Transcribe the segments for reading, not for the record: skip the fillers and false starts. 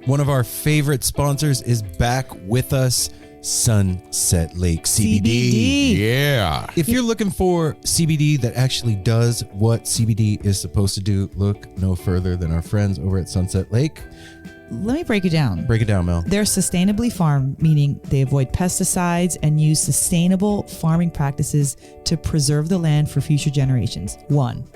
One of our favorite sponsors is back with us, Sunset Lake CBD. Yeah. If you're looking for CBD that actually does what CBD is supposed to do, look no further than our friends over at Sunset Lake. Let me break it down. Break it down, Mel. They're sustainably farmed, meaning they avoid pesticides and use sustainable farming practices to preserve the land for future generations. 1.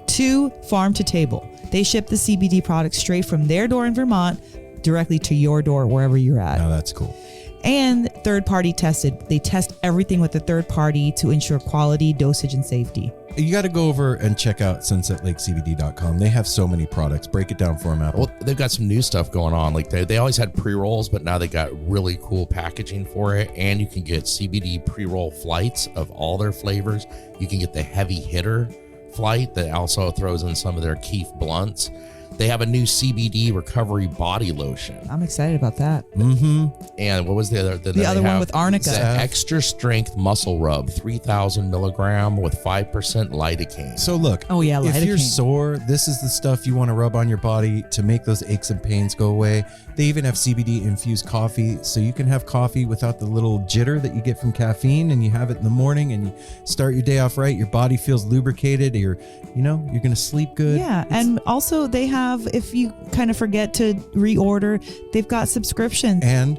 2, farm to table. They ship the CBD products straight from their door in Vermont directly to your door wherever you're at. Now that's cool. And third party tested. They test everything with a third party to ensure quality, dosage, and safety. You got to go over and check out sunsetlakecbd.com. They have so many products. Break it down for them, Apple. Well, they've got some new stuff going on. Like they always had pre-rolls, but now they got really cool packaging for it. And you can get CBD pre-roll flights of all their flavors. You can get the heavy hitter flight that also throws in some of their Keef blunts. They have a new CBD recovery body lotion. I'm excited about that. Mm-hmm. And what was the other? The other one with arnica. The extra strength muscle rub, 3,000 milligram with 5% lidocaine. So look, Oh, yeah, if you're lidocaine. sore, this is the stuff you want to rub on your body to make those aches and pains go away. They even have CBD infused coffee, so you can have coffee without the little jitter that you get from caffeine, and you have it in the morning and you start your day off right. Your body feels lubricated. You're going to sleep good. Yeah, and also they have, if you kind of forget to reorder, they've got subscriptions. And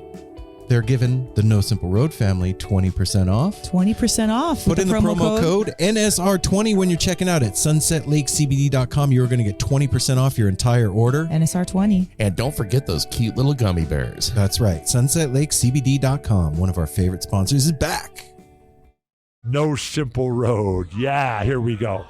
they're giving the No Simple Road family 20% off. 20% off. Put with in the promo code NSR20 when you're checking out at sunsetlakecbd.com. You're going to get 20% off your entire order. NSR20. And don't forget those cute little gummy bears. That's right. sunsetlakecbd.com, one of our favorite sponsors, is back. No Simple Road. Yeah, here we go.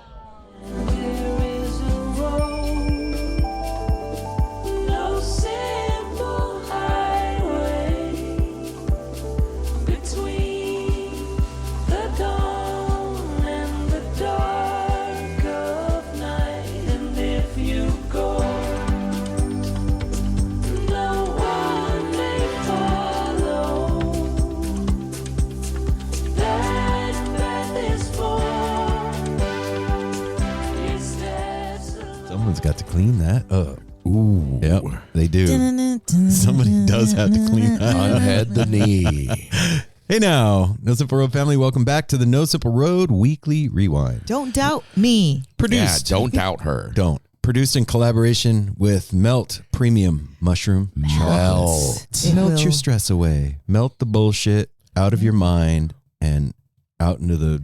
Someone's got to clean that up. Ooh. Yep, they do. Somebody does have to clean that up. Unhead the knee. Hey now, No Simple Road family, welcome back to the No Simple Road Weekly Rewind. Don't doubt me. Produced. Yeah, don't doubt her. Don't. Produced in collaboration with Melt Premium Mushroom Chocolates. It Melt will. your stress away. Melt the bullshit out of your mind and out into the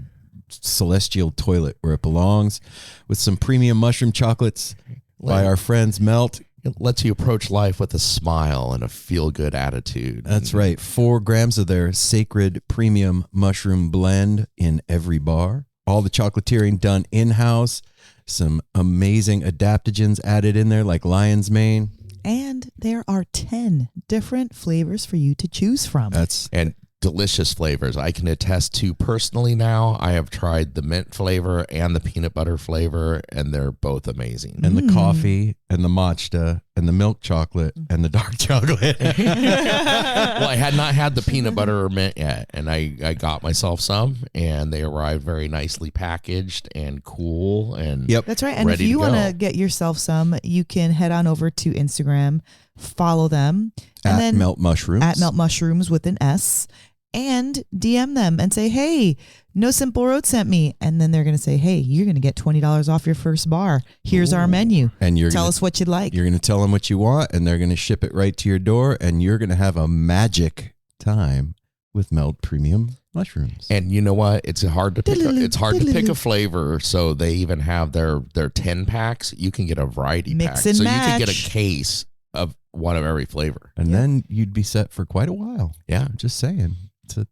celestial toilet where it belongs with some premium mushroom chocolates by our friends Melt. It lets you approach life with a smile and a feel-good attitude. That's right. 4 grams of their sacred premium mushroom blend in every bar. All the chocolatiering done in-house. Some amazing adaptogens added in there like lion's mane. And there are 10 different flavors for you to choose from. And delicious flavors. I can attest to personally now. I have tried the mint flavor and the peanut butter flavor, and they're both amazing. And the coffee and the matcha and the milk chocolate and the dark chocolate. Well, I had not had the peanut butter or mint yet, and I got myself some, and they arrived very nicely packaged and cool. And Yep. That's right. And if ready you to want go. to get yourself some, you can head on over to Instagram, follow them, and At then Melt Mushrooms. at Melt Mushrooms with an S, and DM them and say, hey, No Simple Road sent me. And then they're going to say, hey, you're going to get $20 off your first bar. Here's our menu. And you're Tell gonna, us what you'd like. You're going to tell them what you want, and they're going to ship it right to your door, and you're going to have a magic time with Melt Premium Mushrooms. And you know what? It's hard to pick. It's hard to pick a flavor. So they even have their 10 packs. You can get a variety Mix pack. and so match. you can get a case of one of every flavor. And then you'd be set for quite a while. Yeah. I'm just saying.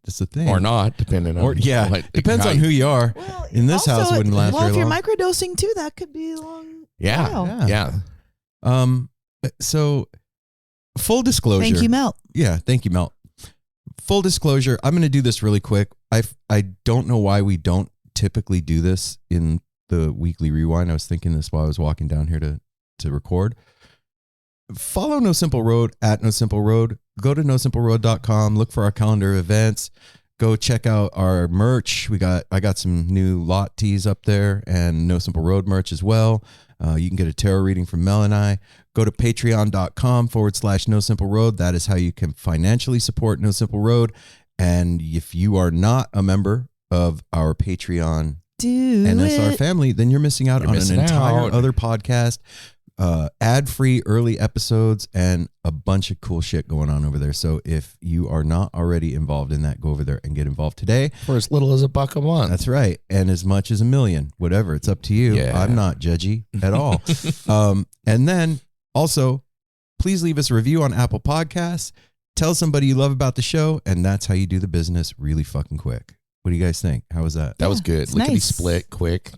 It's a thing. Or not, depending on. Depends on who you are. Well, In this house, it wouldn't last well, very if you're long. microdosing too, that could be a long Yeah. while. Yeah. So full disclosure. Thank you, Melt. Yeah, thank you, Mel. Full disclosure, I'm going to do this really quick. I don't know why we don't typically do this in the weekly rewind. I was thinking this while I was walking down here to record. Follow No Simple Road at No Simple Road. Go to nosimpleroad.com. Look for our calendar of events. Go check out our merch. I got some new lot tees up there and No Simple Road merch as well. You can get a tarot reading from Mel and I. Go to patreon.com/No Simple Road. That is how you can financially support No Simple Road. And if you are not a member of our Patreon NSR family, then you're missing out on an entire other podcast, ad-free early episodes, and a bunch of cool shit going on over there. So if you are not already involved in that, go over there and get involved today. For as little as $1 a month. That's right. And as much as $1 million, whatever. It's up to you. Yeah. I'm not judgy at all. And then also, please leave us a review on Apple Podcasts. Tell somebody you love about the show, and that's how you do the business really fucking quick. What do you guys think? How was that? That was good. Lickety nice. split, quick.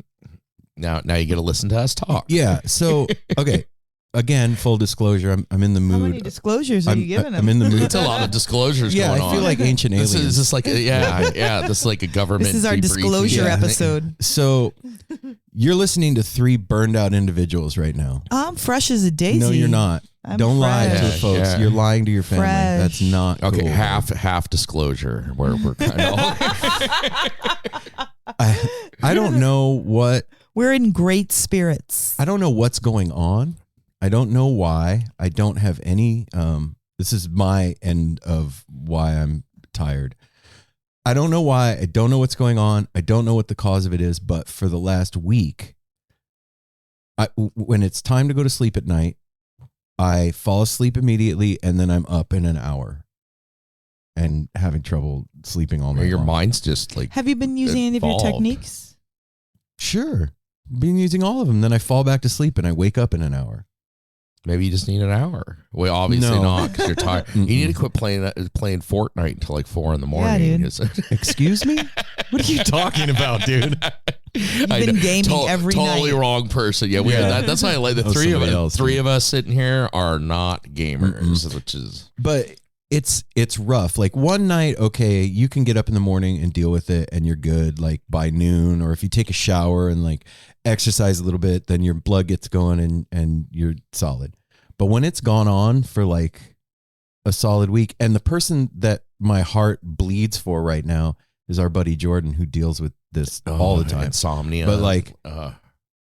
Now you get to listen to us talk. Yeah. So, okay. Again, full disclosure, I'm in the mood. How many disclosures are you giving them? I'm in the mood. It's a lot of disclosures Yeah, going I on. feel like ancient aliens. This is like this is like a government. This is our debriefing. disclosure Yeah. episode. So, you're listening to 3 burned out individuals right now. I'm fresh as a daisy. No, you're not. I'm Don't lie to the fresh. folks. Yeah. You're lying to your family. Fresh. That's not Okay, cool. half disclosure. We're kind of I don't know what We're in great spirits. I don't know what's going on. I don't know why. I don't have any this is my end of why I'm tired. I don't know why. I don't know what's going on. I don't know what the cause of it is, but for the last week, when it's time to go to sleep at night, I fall asleep immediately and then I'm up in an hour and having trouble sleeping all night your long. mind's just like Have you been using any of your Involved. techniques? Sure. Been using all of them. Then I fall back to sleep and I wake up in an hour. maybe you just need an hour. Well, obviously No. not because you're tired. You need to quit playing Fortnite until like 4 a.m. Yeah, dude. Excuse me? What are you talking about, dude? You've been gaming every totally night. wrong person. Yeah, we Yeah. that's why I like the Oh, three of somebody us. else, Three dude. of us sitting here are not gamers, which is But it's rough. Like one night, okay, you can get up in the morning and deal with it and you're good like by noon, or if you take a shower and like exercise a little bit, then your blood gets going and you're solid. But when it's gone on for like a solid week, and the person that my heart bleeds for right now is our buddy Jordan, who deals with this all the time. insomnia. But like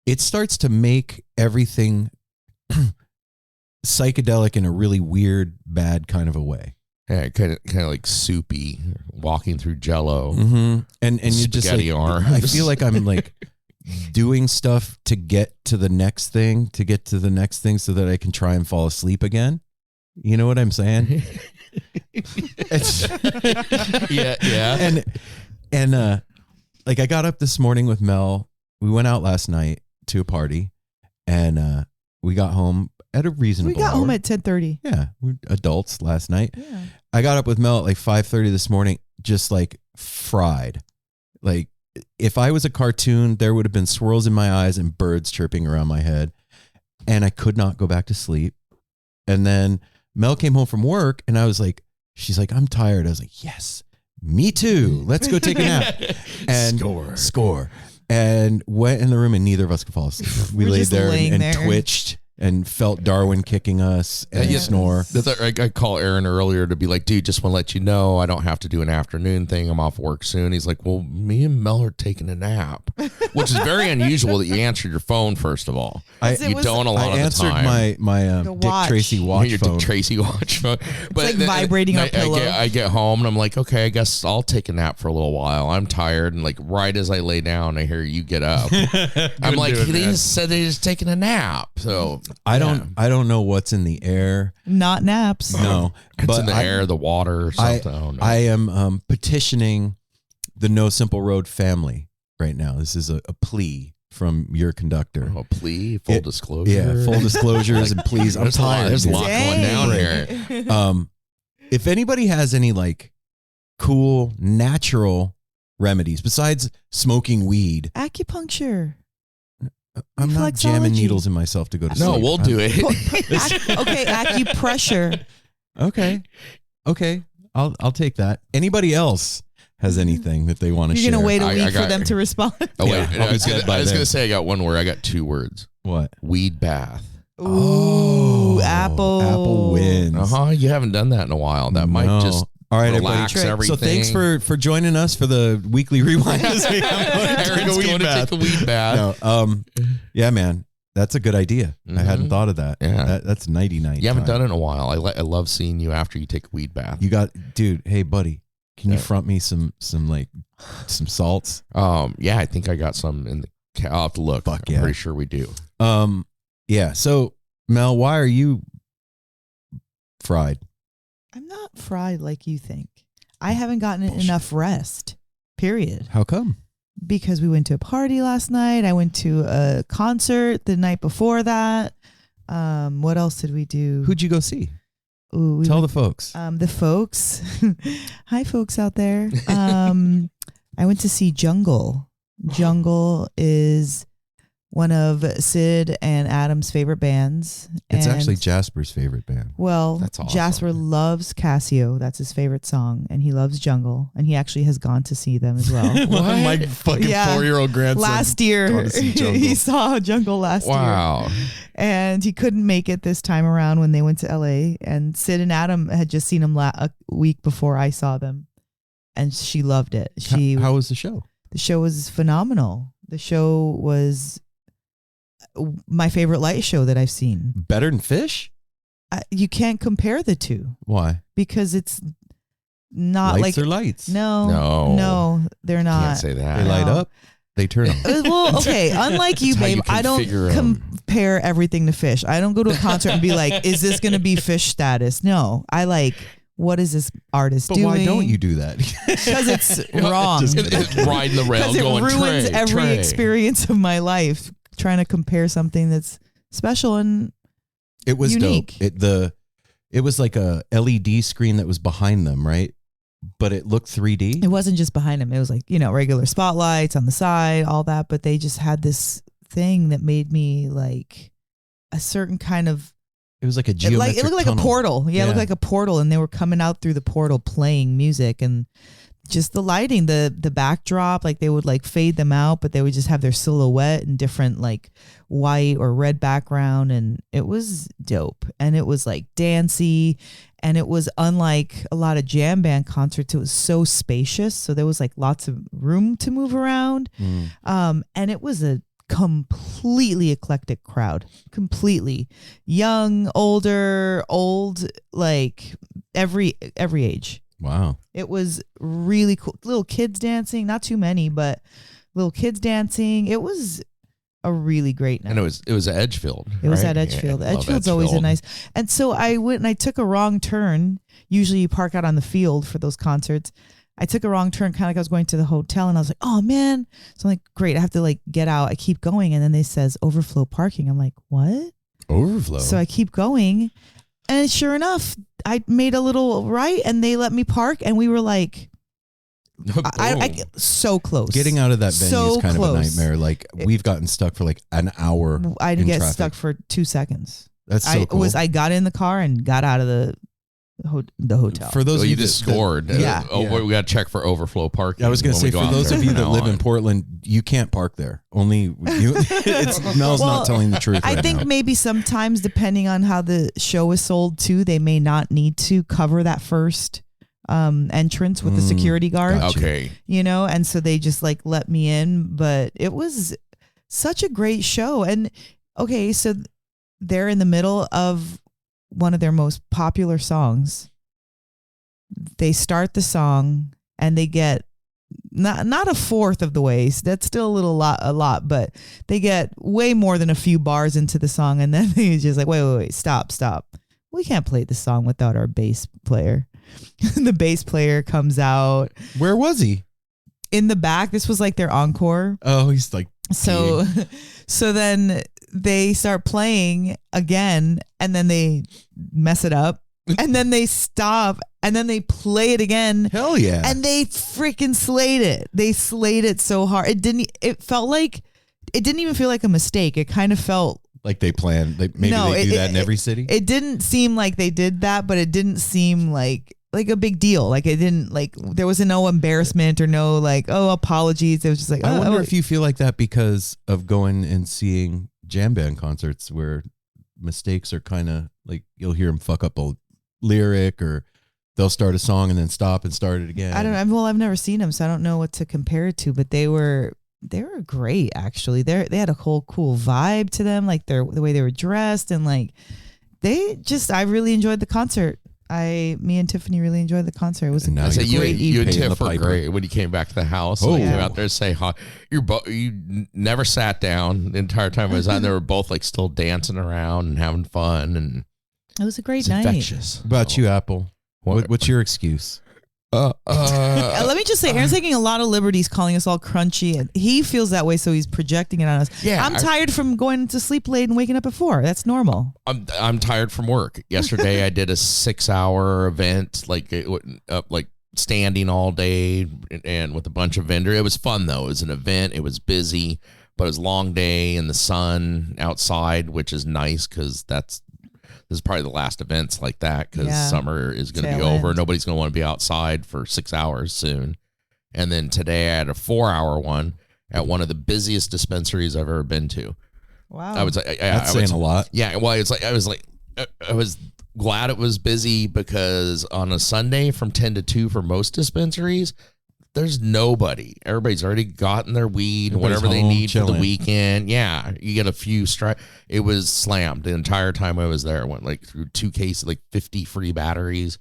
it starts to make everything psychedelic in a really weird, bad kind of a way. yeah, kind of like soupy, walking through Jello. Mm-hmm. And you're just like, Spaghetti arms. I feel like I'm like doing stuff to get to the next thing, so that I can try and fall asleep again. You know what I'm saying? It's yeah. and like I got up this morning with Mel. We went out last night to a party, and we got home at a reasonable We got hour. home at 10:30. Yeah, we're adults last night. Yeah. I got up with Mel at like 5:30 this morning, just like fried. Like if I was a cartoon, there would have been swirls in my eyes and birds chirping around my head, and I could not go back to sleep. And then Mel came home from work, and I was like, she's like, I'm tired. I was like, yes, me too. Let's go take a nap. And score. And went in the room, and neither of us could fall asleep. We We're laid just there laying and there. twitched and felt Darwin kicking us and Yeah. snore. I call Aaron earlier to be like, dude, just want to let you know I don't have to do an afternoon thing. I'm off work soon. He's like, well, me and Mel are taking a nap, which is very unusual that you answered your phone, first of all. It You was- don't a lot I of the answered time. my The Dick watch. Tracy watch Your phone. Dick Tracy watch phone. But like vibrating our pillow. I get home and I'm like, okay, I guess I'll take a nap for a little while. I'm tired. And like right as I lay down, I hear you get up. I'm like, they just said they just taking a nap. So I don't know what's in the air. Not naps. No, it's but in the air, the water, or something. I don't know. I am petitioning the No Simple Road family right now. This is a plea from your conductor. a plea, full It- disclosure. Yeah, full disclosures and please. I'm There's a lot- tired. There's a dude. lot going down here. If anybody has any like cool natural remedies besides smoking weed, Acupuncture. I'm not jamming Reflexology. needles in myself to go to sleep. No, we'll do it. Okay, acupressure. Okay. I'll take that. Anybody else has anything that they want to share? You're gonna wait a I week for got- them to respond. Oh wait, Yeah, I'll I was be dead by then. gonna say I got one word. I got 2 words. What? Weed bath. Ooh, apple. Apple wins. You haven't done that in a while. That might No. just All right, relax everybody. everything. So thanks for joining us for the weekly rewind. Eric's going to take the weed bath. No, yeah, man, that's a good idea. I hadn't thought of that. Yeah. That's nighty night. You haven't done it in a while. I love seeing you after you take a weed bath. You got, dude. Hey, buddy, can you front me some salts? Yeah, I think I got some in the. I'll have to look. Fuck I'm yeah. pretty sure we do. Yeah. So Mel, why are you fried? I'm not fried like you think. I haven't gotten enough rest. Period. How come? Because we went to a party last night. I went to a concert the night before that. What else did we do? Who'd you go see? Ooh, Tell the folks. The folks. Hi, folks out there. I went to see Jungle. Jungle is one of Sid and Adam's favorite bands. It's and, actually Jasper's favorite band. well, That's awesome. Jasper loves Casio. That's his favorite song. And he loves Jungle. And he actually has gone to see them as well. My fucking Yeah. 4-year-old grandson. Last year, gone to see Jungle. he saw Jungle last year. Wow. And he couldn't make it this time around when they went to LA. And Sid and Adam had just seen him a week before I saw them. And she loved it. How was the show? The show was phenomenal. The show was my favorite light show that I've seen. Better than Fish? You can't compare the two Why? because it's not Lights like are lights. No, they're not. Can't say that. They light up. They turn on. Well, okay. Unlike you, That's how babe, you I don't configure 'em. compare everything to Fish. I don't go to a concert and be like, "Is this going to be Fish status?" No, I like. What is this artist But doing? why don't you do that? Because it's wrong. It's riding the rail, Because it going ruins Trey, every Trey. experience of my life. Trying to compare something that's special and It was unique. dope. It was like a LED screen that was behind them, right? But it looked 3D. it wasn't just behind him. It was like, regular spotlights on the side, all that. But they just had this thing that made me like a certain kind of, It was like a it geometric looked like tunnel. a portal. Yeah, it Yeah. looked like a portal. And they were coming out through the portal playing music and just the lighting, the backdrop, like they would like fade them out, but they would just have their silhouette in different like white or red background. And it was dope. And it was like dancey. And it was unlike a lot of jam band concerts. It was so spacious. So there was like lots of room to move around. And it was a completely eclectic crowd. Completely. Young, older, old, like every age. Wow. It was really cool. Little kids dancing, not too many, but little kids dancing. It was a really great night. And it was Edgefield. It was right? at Edgefield. Yeah, I love Edgefield's always a Edgefield. nice. And so I went and I took a wrong turn. Usually you park out on the field for those concerts. I took a wrong turn, kind of like I was going to the hotel, and I was like, oh man. So I'm like, great, I have to like get out. I keep going, and then they says overflow parking. I'm like, what? Overflow. So I keep going, and sure enough, I made a little right, and they let me park, and we were like, I so close. Getting out of that venue So is kind close. of a nightmare. Like we've gotten stuck for like an hour. I in get traffic. stuck for 2 seconds. That's so cool. I got in the car and got out of the hotel. For those So of you that- just scored. Yeah. Oh, we got to check for overflow parking. I was going to when say, we go for out those there of you from that now live on. in Portland, you can't park there. Only you. Mel's Well, not telling the truth. I right think now. maybe sometimes, depending on how the show is sold too, they may not need to cover that first entrance with the security guard. gotcha. Okay. And so they just like let me in. But it was such a great show. And okay, so they're in the middle of one of their most popular songs. They start the song and they get not a fourth of the way. That's still a lot, but they get way more than a few bars into the song, and then they just like, wait, stop. We can't play this song without our bass player. The bass player comes out Where was he? in the back. This was like their encore. Oh, he's like, So then they start playing again, and then they mess it up, and then they stop, and then they play it again. hell yeah. And they freaking slayed it. They slayed it so hard. It didn't even feel like a mistake. It kind of felt, like they planned. Maybe No, they do it- that in it- every city. it didn't seem like they did that, but it didn't seem like a big deal. Like it didn't, like there was no embarrassment or no like, oh, apologies. It was just like, I wonder oh, if you feel like that because of going and seeing jam band concerts where mistakes are kind of like you'll hear them fuck up a lyric or they'll start a song and then stop and start it again. I don't know. Well, I've never seen them, so I don't know what to compare it to. But they were great, actually. They had a whole cool vibe to them, like the way they were dressed, and like I really enjoyed the concert. Me and Tiffany really enjoyed the concert. It was a great you and evening. Tiff were great when you came back to the house. Oh, Like, yeah. you out there to say hi. You never sat down the entire time I was on. They were both like still dancing around and having fun, and It was a great it's night. infectious. What about you, Apple? What's your excuse? Let me just say, Aaron's taking a lot of liberties calling us all crunchy, and he feels that way, so he's projecting it on us. Yeah, I'm tired from going to sleep late and waking up at 4. That's normal. I'm tired from work. Yesterday I did a 6-hour event, like standing all day and with a bunch of vendors. It was fun though. It was an event. It was busy, but it was a long day in the sun outside, which is nice because this is probably the last events like that because summer is going to be over. Nobody's going to want to be outside for 6 hours soon. And then today I had a 4-hour one at one of the busiest dispensaries I've ever been to. Wow. I was That's saying a lot. Yeah. Well, I was glad it was busy because on a Sunday from 10 to 2 for most dispensaries, there's nobody. Everybody's already gotten their weed and whatever they need for the weekend. Yeah, you get a few strikes. It was slammed the entire time I was there. I went like through 2 cases, like 50 free batteries.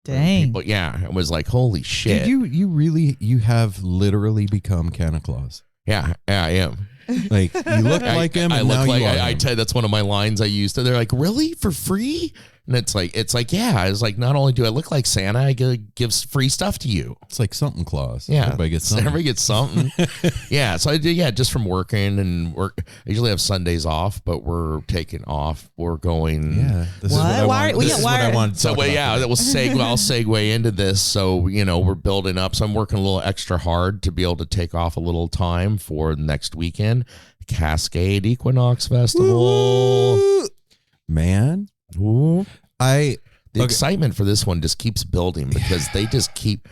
Dang. But yeah, it was like, holy shit. Dude, you have literally become Santa Claus. Yeah, I am. Like you look like him. I And look now like you are I him. tell you, that's one of my lines I used. They're like, really, for free? And it's like, yeah. I was like, not only do I look like Santa, I give free stuff to you. It's like something Claus. Yeah, Everybody gets something. Everybody gets something. Yeah, so I did. Yeah, just from working and work. I usually have Sundays off, but we're taking off. We're going. Yeah. This is what I wanted. This is what I wanted to So talk well, about yeah, today. I'll segue into this. So we're building up. So I'm working a little extra hard to be able to take off a little time for next weekend, Cascade Equinox Festival. Man, Ooh. The Okay. excitement for this one just keeps building because they just keep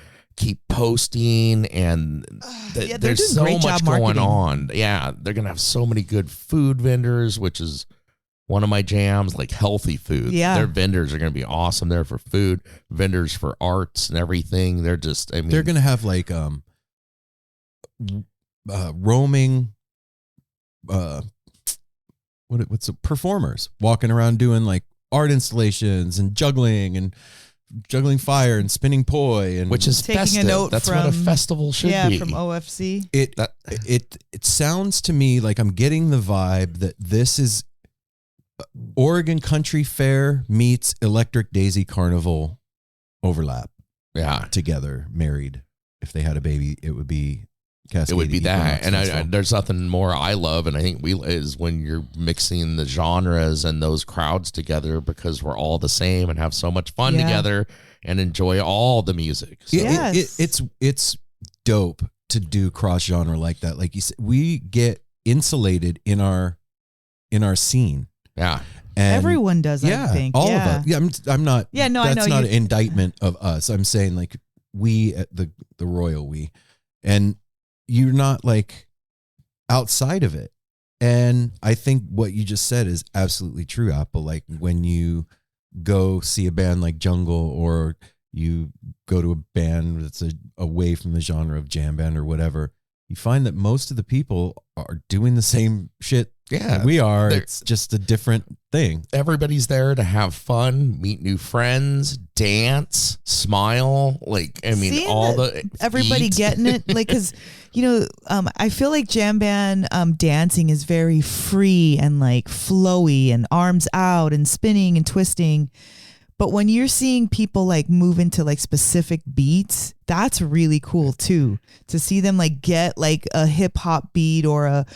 posting and they're there's doing so great much job going marketing. on. Yeah, they're gonna have so many good food vendors, which is one of my jams, like healthy food. Yeah. Their vendors are gonna be awesome there for food, vendors for arts and everything. They're just, I mean, they're gonna have like roaming what's it, performers walking around doing like art installations and juggling fire and spinning poi, and which is Taking a festive. note That's what a from- festival should be. from OFC. it sounds to me like I'm getting the vibe that this is Oregon Country Fair meets Electric Daisy Carnival overlap Yeah. together, married. If they had a baby, it would be Cascade. It would be that, Equinox and Festival. there's nothing more I love, and I think is when you're mixing the genres and those crowds together because we're all the same and have so much fun Yeah. together and enjoy all the music. So, Yes. It's dope to do cross genre like that. Like you said, we get insulated in our scene. yeah, And Everyone does, I think. all yeah. of us. Yeah, I'm not. Yeah, no, I that's know not you- an indictment of us. I'm saying like we at the royal we, and you're not like outside of it. And I think what you just said is absolutely true, Apple. Like when you go see a band like Jungle, or you go to a band that's away from the genre of jam band or whatever, you find that most of the people are doing the same shit Yeah, we are. they're- It's just a different thing. everybody's there to have fun, meet new friends, dance, smile. Like, I mean, Seeing all that the everybody eat. getting it, like, because I feel like jam band dancing is very free and like flowy and arms out and spinning and twisting. But when you're seeing people like move into like specific beats, that's really cool too. To see them like get like a hip hop beat or a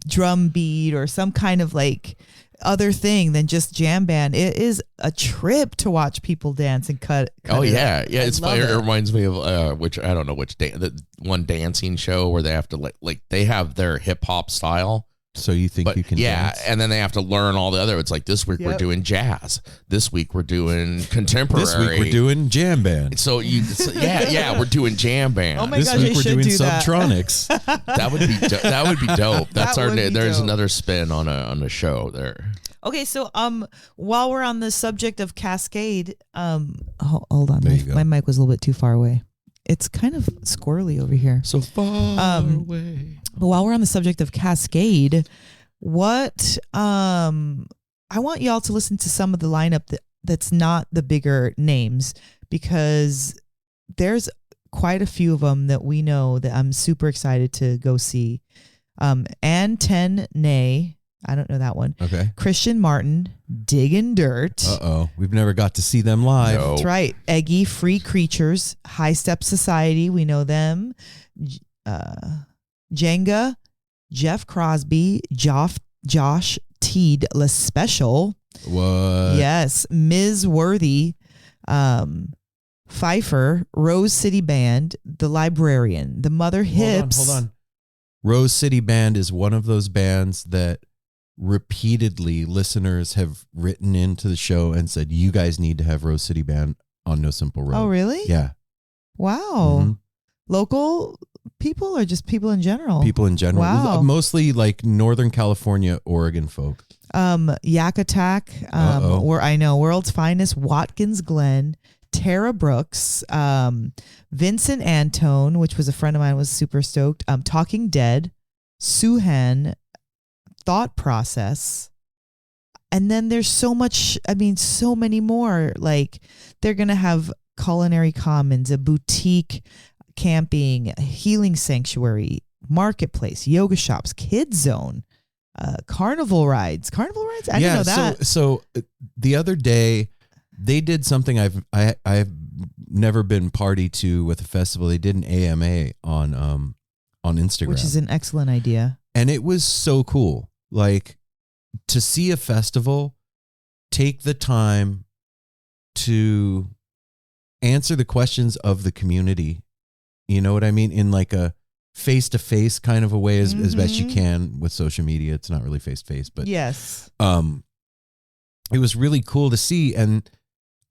drum beat or some kind of like other thing than just jam band. It is a trip to watch people dance and cut Oh it yeah, up. yeah. I It's love funny. It it. reminds me of which I don't know which the one dancing show where they have to like they have their hip hop style. So you think But you can yeah, dance? and then they have to learn all the other. It's like this week we're Yep. doing jazz. This week we're doing contemporary. This week we're doing jam band. So we're doing jam band. Oh my This gosh, week I we're should doing do that. Subtronics. That would be dope. That's That our. would be There's dope. another spin on a show there. Okay, so while we're on the subject of Cascade, hold on, There you go. my mic was a little bit too far away. It's kind of squirrely over here. So far away. But while we're on the subject of Cascade, what I want y'all to listen to some of the lineup that's not the bigger names, because there's quite a few of them that we know that I'm super excited to go see. And 10 Nay, I don't know that one. Okay. Christian Martin, Diggin' Dirt. Uh-oh. We've never got to see them live. No. That's right. Eggy, Free Creatures, High Step Society, we know them. Jenga, Jeff Crosby, Josh Teed, La Special. What? Yes. Ms. Worthy, Pfeiffer, Rose City Band, The Librarian, The Mother Hips. Hold on. Rose City Band is one of those bands that repeatedly listeners have written into the show and said, you guys need to have Rose City Band on No Simple Road. Oh, really? Yeah. Wow. Mhm. Local people or just people in general? People in general. Wow. Mostly like Northern California, Oregon folk. Yak Attack, where I know World's Finest, Watkins Glen, Tara Brooks, Vincent Antone, which was a friend of mine, was super stoked. Talking Dead, Suhan, Thought Process. And then there's so many more. Like they're going to have Culinary Commons, a boutique camping, healing sanctuary, marketplace, yoga shops, kids zone, carnival rides. I didn't know that. So the other day they did something I've never been party to with a festival. They did an AMA on Instagram, Which is an excellent idea. and it was so cool. Like to see a festival take the time to answer the questions of the community. You know what I mean? In like a face-to-face kind of a way as best you can with social media. It's not really face-to-face, but Yes. it was really cool to see. And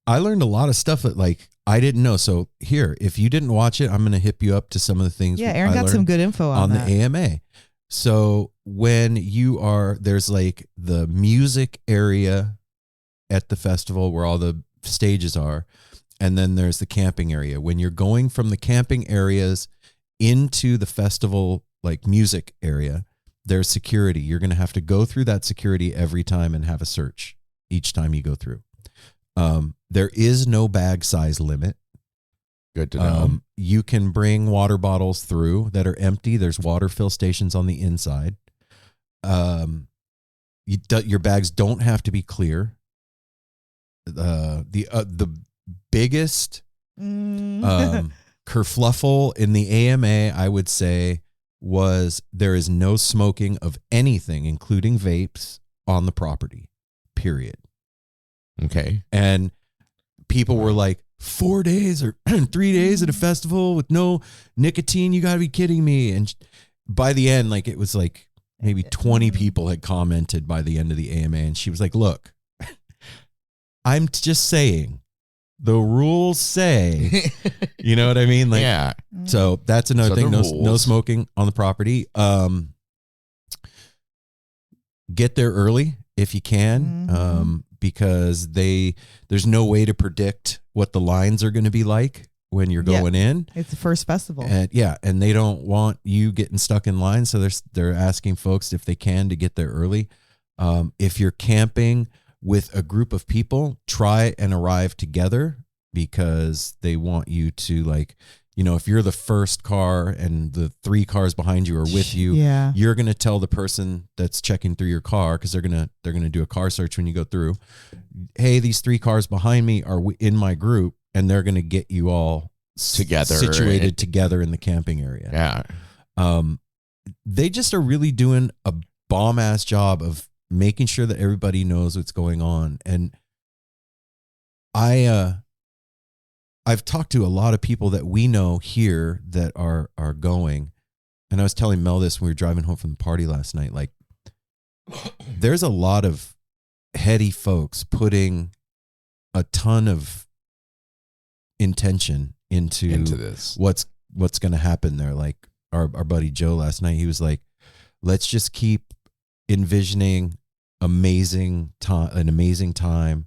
I learned a lot of stuff that like I didn't know. So here, if you didn't watch it, I'm going to hip you up to some of the things. Yeah, Aaron got some good info on that. The AMA. So when there's like the music area at the festival where all the stages are. And then there's the camping area. When you're going from the camping areas into the festival, like music area, there's security. You're going to have to go through that security every time and have a search each time you go through. There is no bag size limit. Good to know. You can bring water bottles through that are empty. There's water fill stations on the inside. Your bags don't have to be clear. The biggest kerfluffle in the AMA, I would say, was there is no smoking of anything, including vapes, on the property, period. Okay. And people were like, 4 days or 3 days at a festival with no nicotine? You got to be kidding me. And by the end, like it was like maybe 20 people had commented by the end of the AMA. And she was like, look, I'm just saying the rules say, you know what I mean? Like, yeah. So that's another So thing. the No rules. smoking on the property. Get there early if you can, because there's no way to predict what the lines are going to be like when you're going in. It's the first festival. And they don't want you getting stuck in line, so they're asking folks if they can to get there early. If you're camping with a group of people, try and arrive together, because they want you to, like, you know, if you're the first car and the 3 cars behind you are with you, you're going to tell the person that's checking through your car, because they're going to do a car search when you go through, hey, these 3 cars behind me are in my group, and they're going to get you all Together, situated together in the camping area. Yeah. They just are really doing a bomb ass job of making sure that everybody knows what's going on. And I've talked to a lot of people that we know here that are going. And I was telling Mel this when we were driving home from the party last night. Like, there's a lot of heady folks putting a ton of intention into this. What's going to happen there. Like our buddy Joe last night, he was like, let's just keep envisioning amazing time,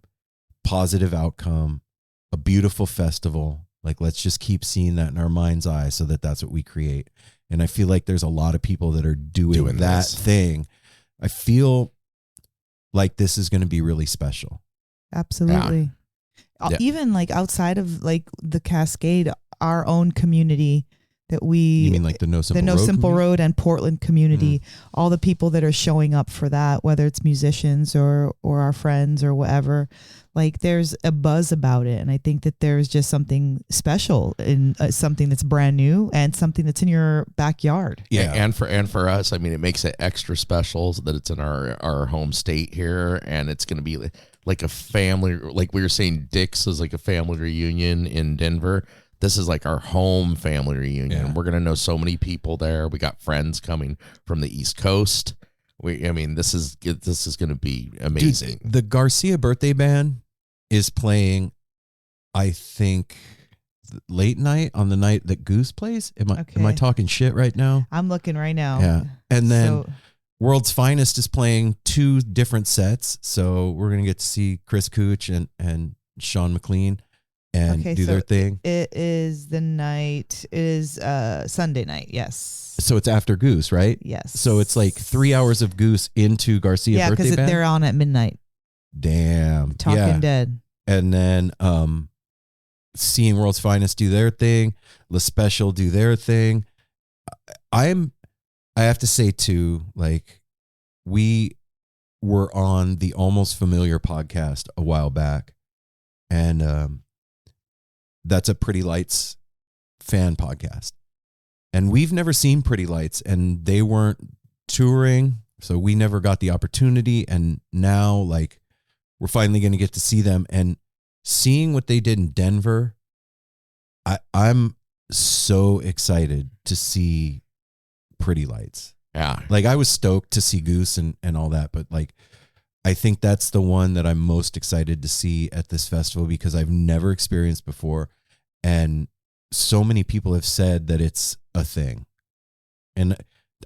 positive outcome, a beautiful festival. Like, let's just keep seeing that in our mind's eye so that that's what we create. And I feel like there's a lot of people that are doing that thing. I feel like this is going to be really special. Absolutely. Yeah. Even like outside of like the Cascade, our own community that we, You mean like the No Simple Road? Road and Portland community, all the people that are showing up for that, whether it's musicians or our friends or whatever, like there's a buzz about it. And I think that there's just something special in something that's brand new and something that's in your backyard. Yeah. And for us, I mean, it makes it extra special that it's in our home state here, and it's going to be like a family, like we were saying, Dick's is like a family reunion in Denver. This is like our home family reunion. Yeah. We're going to know so many people there. We got friends coming from the East Coast. This is going to be amazing. Dude, the Garcia birthday band is playing, I think, late night on the night that Goose plays. Am I talking shit right now? I'm looking right now. Yeah. And then World's Finest is playing 2 different sets. So we're going to get to see Chris Cooch and Sean McLean and do their thing. It is Sunday night. Yes. So it's after Goose, right? Yes. So it's like 3 hours of Goose into Garcia birthday band. Yeah, because they're on at midnight. Damn. Talking Dead. And then seeing World's Finest do their thing, La Special do their thing. I have to say too, like, we were on the Almost Familiar podcast a while back, and that's a Pretty Lights fan podcast. And we've never seen Pretty Lights, and they weren't touring, so we never got the opportunity. And now, like, we're finally going to get to see them, and seeing what they did in Denver, I'm so excited to see Pretty Lights. Yeah. Like, I was stoked to see Goose and all that, but like, I think that's the one that I'm most excited to see at this festival because I've never experienced before. And so many people have said that it's a thing. And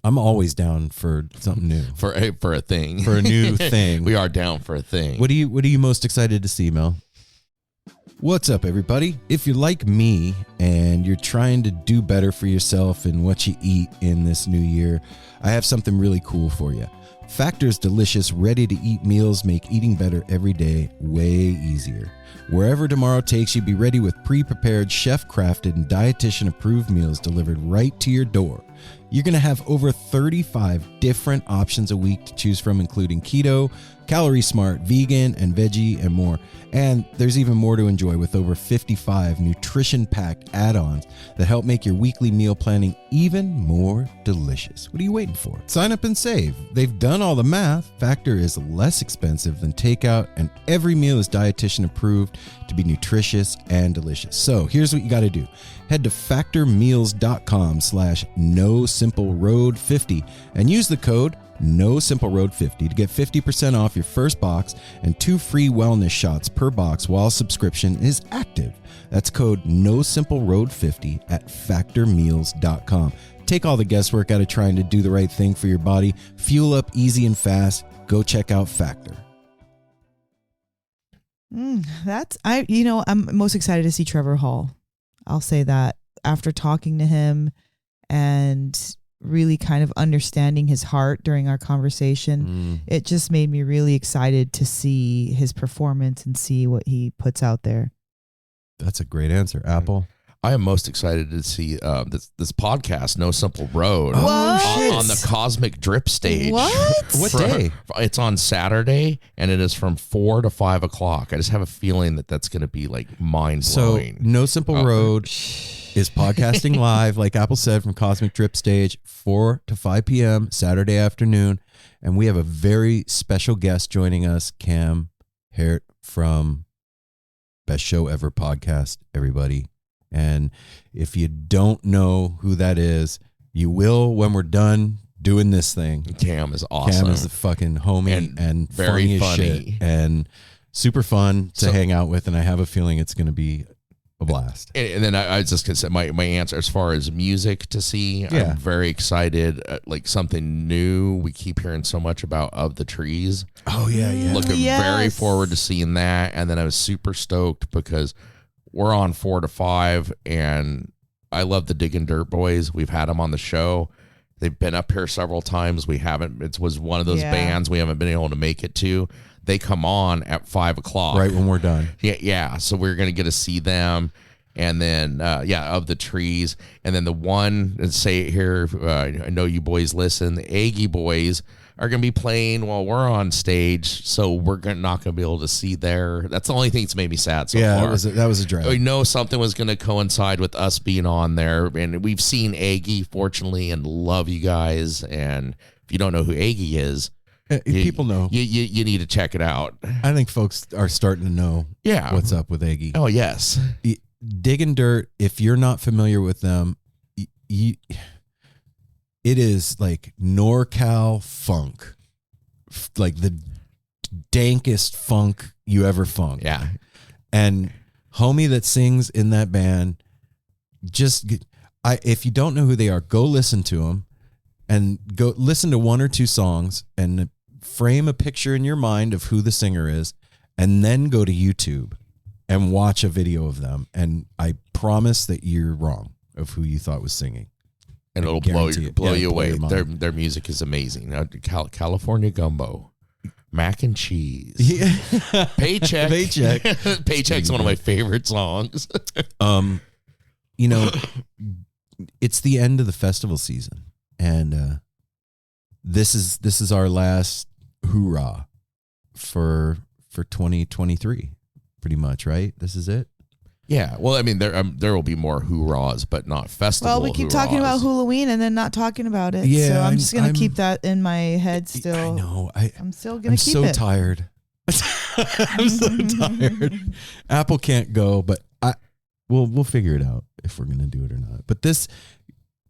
I'm always down for something new. For a thing. For a new thing. We are down for a thing. What are you most excited to see, Mel? What's up, everybody? If you're like me and you're trying to do better for yourself and what you eat in this new year, I have something really cool for you. Factor's delicious, ready-to-eat meals make eating better every day way easier. Wherever tomorrow takes you, be ready with pre-prepared, chef-crafted, and dietitian-approved meals delivered right to your door. You're going to have over 35 different options a week to choose from, including keto, calorie smart, vegan, and veggie, and more. And there's even more to enjoy with over 55 nutrition-packed add-ons that help make your weekly meal planning even more delicious. What are you waiting for? Sign up and save. They've done all the math. Factor is less expensive than takeout, and every meal is dietitian approved to be nutritious and delicious. So here's what you got to do. Head to factormeals.com/NoSimpleRoad50 and use the code NoSimpleRoad50 to get 50% off your first box and 2 free wellness shots per box while subscription is active. That's code NoSimpleRoad50 at factormeals.com. Take all the guesswork out of trying to do the right thing for your body. Fuel up easy and fast. Go check out Factor. I'm most excited to see Trevor Hall. I'll say that after talking to him and really kind of understanding his heart during our conversation, it just made me really excited to see his performance and see what he puts out there. That's a great answer, Apple. I am most excited to see this podcast, No Simple Road, on the Cosmic Drip stage. What day? It's on Saturday, and it is from 4 to 5 o'clock. I just have a feeling that's going to be like mind blowing. So, No Simple Road is podcasting live, like Apple said, from Cosmic Drip stage, 4 to 5 p.m. Saturday afternoon, and we have a very special guest joining us, Cam Hart from Best Show Ever podcast. Everybody. And if you don't know who that is, you will when we're done doing this thing. Cam is awesome. Cam is the fucking homie and very funny as funny shit and super fun to hang out with. And I have a feeling it's going to be a blast. And then I was just gonna say my answer as far as music to see. Yeah. I'm very excited. Like something new. We keep hearing so much about Of the Trees. Oh yeah, yeah. Looking Yes. very forward to seeing that. And then I was super stoked because we're on 4 to 5, and I love the Diggin' Dirt Boys. We've had them on the show. They've been up here several times. We haven't. It was one of those Yeah. bands we haven't been able to make it to. They come on at 5 o'clock. Right when we're done. Yeah. So we're gonna get to see them, and then Of the Trees, and then the one. Let's say it here. I know you boys listen. The Aggie Boys are gonna be playing while we're on stage, so we're not gonna be able to see their. That's the only thing that's made me sad so Yeah, far. that was a drag. We know something was going to coincide with us being on there, and we've seen Aggie, fortunately, and love you guys. And if you don't know who Aggie is, People know. you need to check it out. I think folks are starting to know Yeah. what's up with Aggie. Oh yes, Diggin' Dirt, if you're not familiar with them, it is like NorCal funk, like the dankest funk you ever funk. yeah, And homie that sings in that band, if you don't know who they are, go listen to them, and go listen to 1 or 2 songs and frame a picture in your mind of who the singer is, and then go to YouTube and watch a video of them. And I promise that you're wrong of who you thought was singing. and I it'll blow guarantee you it. blow Yeah, you blow away. your mind. Their music is amazing. California Gumbo, Mac and Cheese, Yeah. Paycheck, Paycheck. Paycheck's one of my favorite songs. You know, it's the end of the festival season, and this is our last hoorah for 2023, pretty much, right? This is it. Yeah, well, I mean, there will be more hoorahs, but not festival. Well, we keep talking about Halloween and then not talking about it. Yeah, so I'm just going I'm- to keep that in my head still. I know. I'm still going I'm to keep so it. tired. I'm so tired. Apple can't go, but we'll figure it out if we're gonna do it or not. But this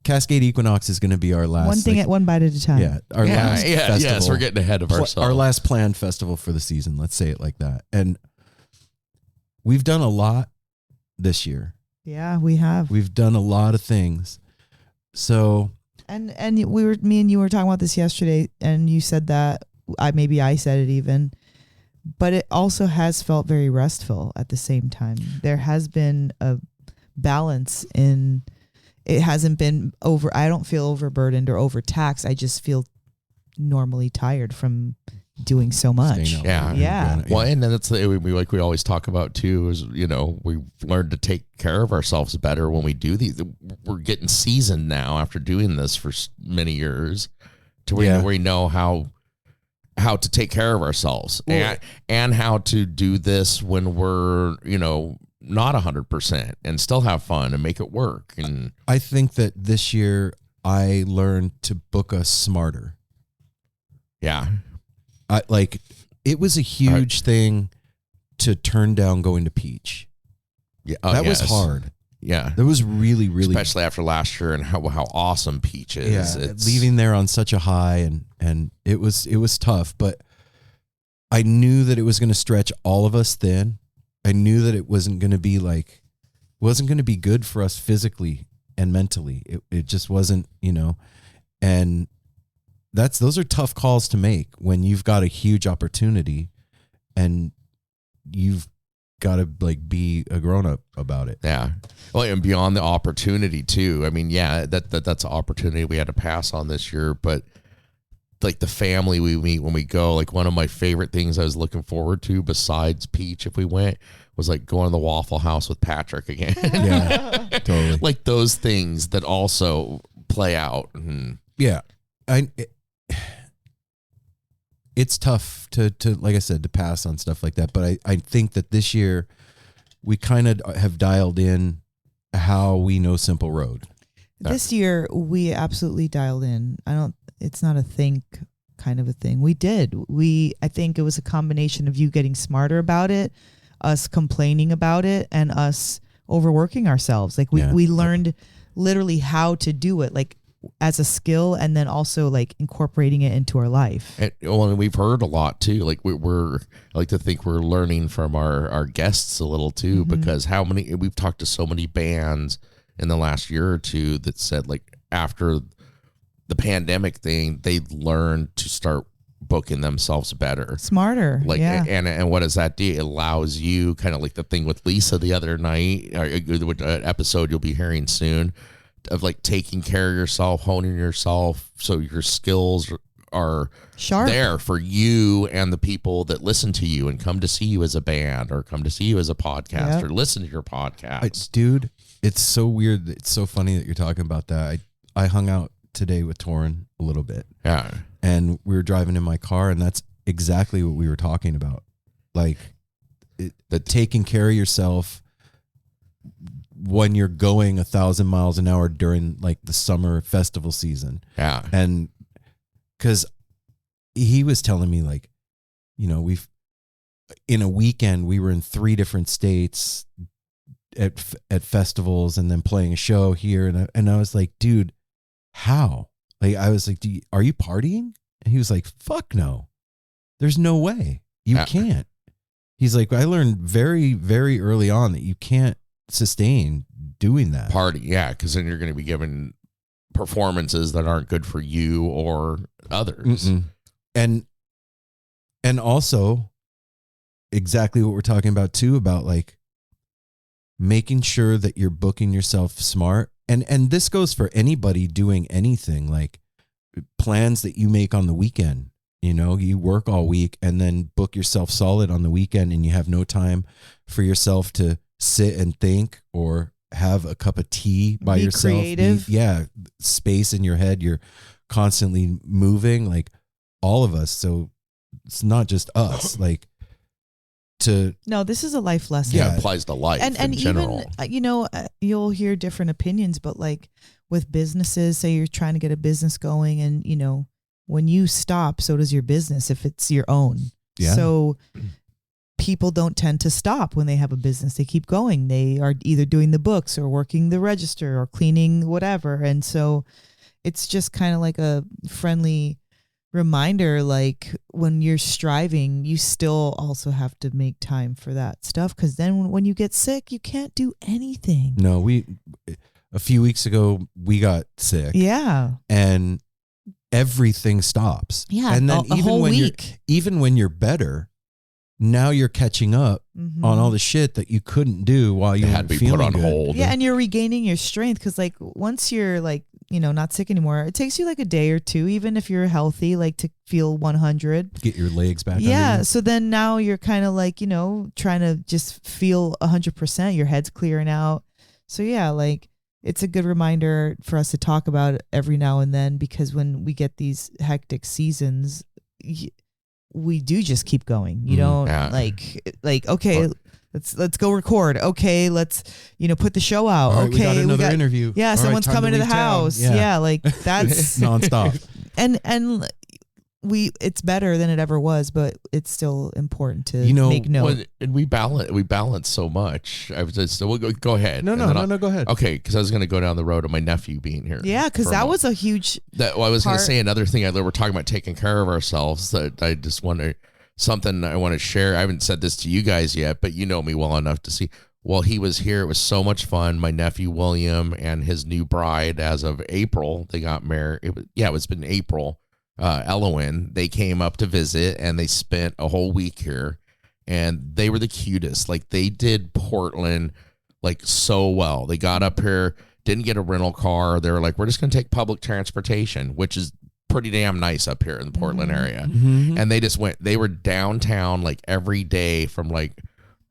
Cascade Equinox is gonna be our last. One thing at one bite at a time. Yeah, our last festival. Yes, we're getting ahead of ourselves. Our last planned festival for the season. Let's say it like that. And we've done a lot this year. Yeah, we have. We've done a lot of things. So And me and you were talking about this yesterday, and you said that maybe I said it even, but it also has felt very restful at the same time. There has been a balance in. It hasn't been over. I don't feel overburdened or overtaxed. I just feel normally tired from doing so much. staying out Yeah. late. Yeah. Well, and then that's we always talk about too is we've learned to take care of ourselves better when we do these. We're getting seasoned now after doing this for many years, to where we know how to take care of ourselves and how to do this when we're not 100% and still have fun and make it work. And I think that this year I learned to book us smarter. yeah, It was a huge thing to turn down going to Peach. yeah, That was yes. hard. Yeah. That was really, really, Especially after last year and how awesome Peach is. yeah. It's Leaving there on such a high, and it was tough. But I knew that it was going to stretch all of us thin. I knew that it wasn't going to be good for us physically and mentally. It just wasn't, and those are tough calls to make when you've got a huge opportunity and you've got to be a grown up about it. Yeah. Well, and beyond the opportunity too. I mean, yeah, that's an opportunity we had to pass on this year, but the family we meet when we go, one of my favorite things I was looking forward to besides Peach, if we went, was going to the Waffle House with Patrick again. Yeah, totally. Those things that also play out. And Yeah. It's tough to like I said, to pass on stuff like that. But I think that this year we kind of have dialed in how we know Simple Road. This year we absolutely dialed in. It's not a think kind of a thing. We did. I think it was a combination of you getting smarter about it, us complaining about it, and us overworking ourselves. We learned literally how to do it. as a skill, and then also like incorporating it into our life. And we've heard a lot too. Like I like to think we're learning from our guests a little too, because we've talked to so many bands in the last year or two that said like after the pandemic thing, they learned to start booking themselves better, smarter. Like, yeah. and what does that do? It allows you, kind of like the thing with Lisa the other night, or an episode you'll be hearing soon, of like taking care of yourself, honing yourself, so your skills are sharp there for you and the people that listen to you and come to see you as a band or come to see you as a podcast or listen to your podcast. Dude, it's so weird. It's so funny that you're talking about that. I hung out today with Torrin a little bit. Yeah. And we were driving in my car, and that's exactly what we were talking about. Like the taking care of yourself when you're going 1,000 miles an hour during like the summer festival season. Yeah. And because he was telling me, like, you know, in a weekend, we were in 3 different states at festivals and then playing a show here. And I was like, dude, how? Like, I was like, are you partying? And he was like, fuck no. There's no way. You can't. He's like, I learned very, very early on that you can't sustain doing that. Party, yeah, because then you're going to be given performances that aren't good for you or others. And also exactly what we're talking about too, about like making sure that you're booking yourself smart. And this goes for anybody doing anything, like plans that you make on the weekend. You know, you work all week and then book yourself solid on the weekend, and you have no time for yourself to sit and think or have a cup of tea by yourself. Creative. Space in your head. You're constantly moving, like all of us. So it's not just us. Like, no, this is a life lesson. Yeah, it applies to life in general. Even, you know, you'll hear different opinions, but like with businesses, say you're trying to get a business going, and you know, when you stop, so does your business if it's your own. Yeah. So people don't tend to stop when they have a business. They keep going. They are either doing the books or working the register or cleaning whatever. And so it's just kind of like a friendly reminder, like when you're striving, you still also have to make time for that stuff, because then when you get sick, you can't do anything. No, a few weeks ago we got sick. Yeah. And everything stops. Yeah. And then a even whole when week. when you're better, now you're catching up on all the shit that you couldn't do while you had to be feeling put on good. hold. Yeah, and you're regaining your strength, because like once you're like, you know, not sick anymore, it takes you like a day or two, even if you're healthy, like to feel 100. Get your legs back. Yeah. Under you. So then now you're kind of like, you know, trying to just feel 100%. Your head's clearing out. So yeah, like it's a good reminder for us to talk about it every now and then, because when we get these hectic seasons, we do just keep going. You don't like, okay, let's go record. Okay, let's, you know, put the show out. All right, okay, we got another interview. Yeah, All someone's right, time coming to the leave town. house. Yeah, like that's nonstop. and it's better than it ever was, but it's still important to make note. Well, and we balance so much. I was just, so we'll go ahead. No, go ahead. Okay, because I was going to go down the road of my nephew being here. Yeah, because that was a huge. I was going to say another thing. We're talking about taking care of ourselves. That I just wonder something I want to share. I haven't said this to you guys yet, but you know me well enough to see. While he was here, it was so much fun. My nephew William and his new bride, as of April, they got married. It's been April. Elowen, they came up to visit and they spent a whole week here, and they were the cutest. Like, they did Portland like so well. They got up here, didn't get a rental car. They were like, we're just going to take public transportation, which is pretty damn nice up here in the Portland area. And they were downtown like every day from like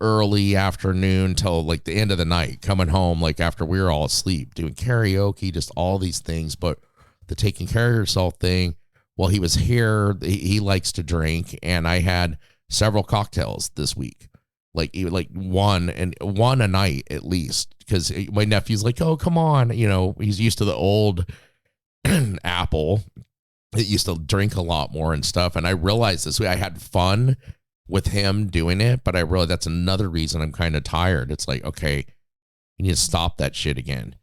early afternoon till like the end of the night, coming home like after we were all asleep, doing karaoke, just all these things. But the taking care of yourself thing, while he was here, he likes to drink, and I had several cocktails this week, like one a night at least, because my nephew's like, oh, come on, you know, he's used to the old Apple. It used to drink a lot more and stuff, and I realized this way I had fun with him doing it, but I realized that's another reason I'm kind of tired. It's like, okay, you need to stop that shit again.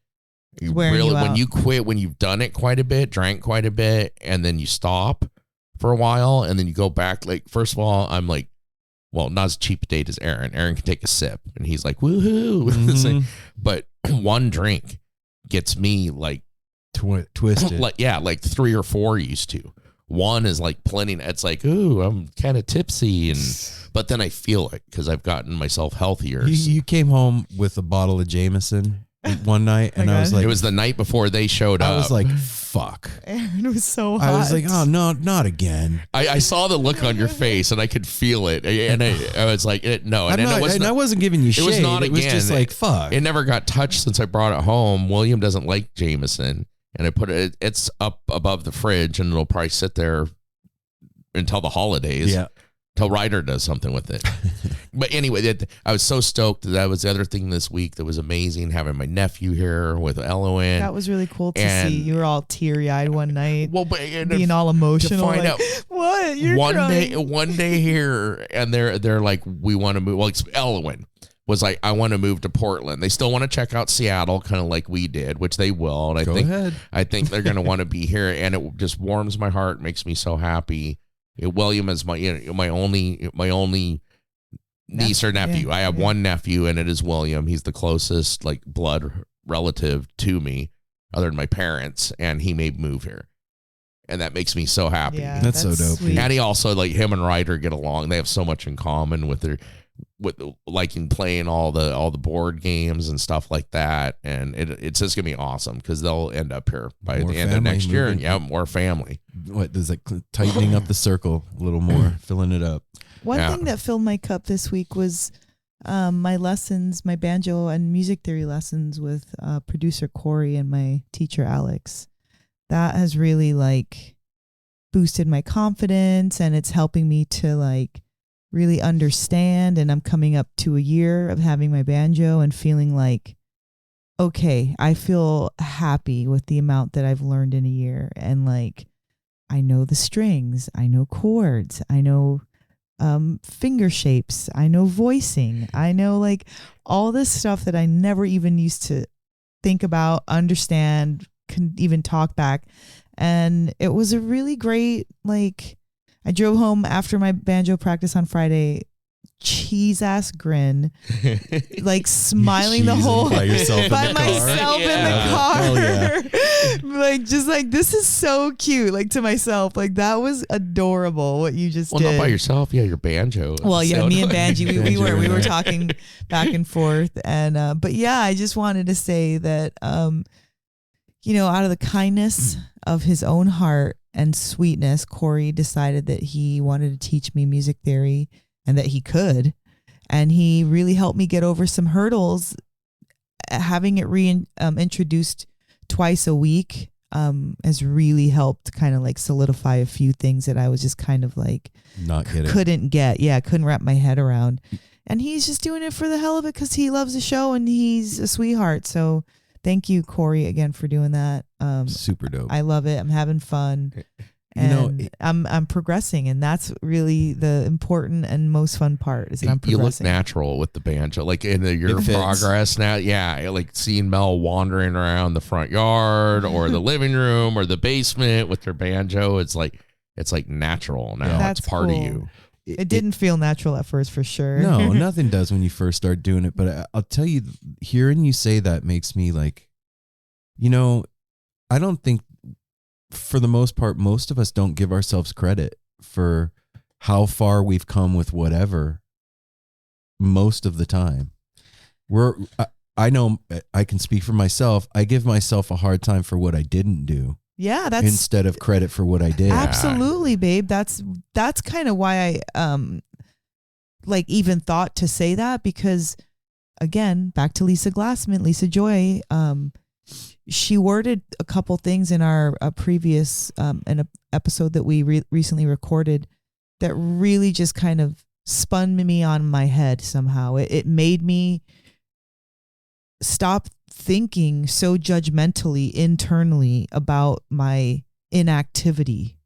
You wearing really, you when out. you quit, when you've done it quite a bit, drank quite a bit, and then you stop for a while, and then you go back. Like, first of all, I'm like, well, not as cheap a date as Aaron. Aaron can take a sip, and he's like, woohoo. Mhm. But one drink gets me like Twisted. like 3 or 4 used to. One is like plenty. It's like, ooh, I'm kind of tipsy, but then I feel it because I've gotten myself healthier. You came home with a bottle of Jameson one night, and I was like, it was the night before they showed up. I was like, fuck. And it was so hot. I was like, oh no, not again. I saw the look on your face, and I could feel it, and I was like, no, and I wasn't giving you shade. It was not It was again. just like, fuck. It never got touched since I brought it home. William doesn't like Jameson, and I put it. It's up above the fridge, and it'll probably sit there until the holidays. Yeah. Till Ryder does something with it. But anyway, I was so stoked. That was the other thing this week that was amazing, having my nephew here with Eloin. that was really cool to And- see. You were all teary-eyed one night, Well, but being all emotional. find like, out- what? You're crying. one day here, and they're like, we want to move. Well, Eloin was like, I want to move to Portland. They still want to check out Seattle, kind of like we did, which they will. And Go ahead. I think they're going to want to be here, and it just warms my heart, makes me so happy. William is my only niece or nephew. Yeah, I have one nephew, and it is William. He's the closest like blood relative to me, other than my parents, and he may move here, and that makes me so happy. Yeah, That's so dope. sweet. And he also, like, him and Ryder get along. They have so much in common with liking playing all the board games and stuff like that. And it's just gonna be awesome because they'll end up here by More the end of family next year. moving. And yeah, more family. What does like tightening up the circle a little more, filling it up? One Yeah. thing that filled my cup this week was my lessons, my banjo and music theory lessons with producer Corey and my teacher Alex. That has really like boosted my confidence, and it's helping me to like really understand. And I'm coming up to a year of having my banjo and feeling like, okay, I feel happy with the amount that I've learned in a year. And like, I know the strings, I know chords, I know finger shapes, I know voicing, I know like all this stuff that I never even used to think about, understand, can even talk back. And it was a really great, like, I drove home after my banjo practice on Friday, cheese ass grin, like smiling the Cheesing whole by yourself in by the car? myself in the Yeah. car. Hell yeah. Like, just like, this is so cute. Like, to myself, like, that was adorable what you just Well, did. not by yourself. Yeah, your banjo. Well, yeah, So- me and Banji, we were Banjo. talking back and forth, and but yeah, I just wanted to say that you know, out of the kindness of his own heart and sweetness, Corey decided that he wanted to teach me music theory and that he could, and he really helped me get over some hurdles. Having it introduced twice a week has really helped kind of like solidify a few things that I was just kind of like Not kidding. couldn't wrap my head around. And he's just doing it for the hell of it because he loves the show and he's a sweetheart. So thank you, Corey, again for doing that. Super dope. I love it. I'm having fun. You know, And I'm progressing, and that's really the important and most fun part is that I'm You look progressing. natural with the banjo, like in your It fits. progress now. Yeah, like seeing Mel wandering around the front yard or the living room or the basement with their banjo. It's like natural now. Yeah. That's It's part cool. of you. It didn't feel natural at first, for sure. No, nothing does when you first start doing it. But I'll tell you, hearing you say that makes me like, you know, I don't think, for the most part, most of us don't give ourselves credit for how far we've come with whatever. Most of the time, I know I can speak for myself. I give myself a hard time for what I didn't do Yeah, that's instead of credit for what I did. absolutely, babe. That's kind of why I like even thought to say that, because again, back to Lisa Glassman, Lisa Joy, she worded a couple things in our previous in a episode that we recently recorded that really just kind of spun me on my head somehow. It made me stop thinking so judgmentally internally about my inactivity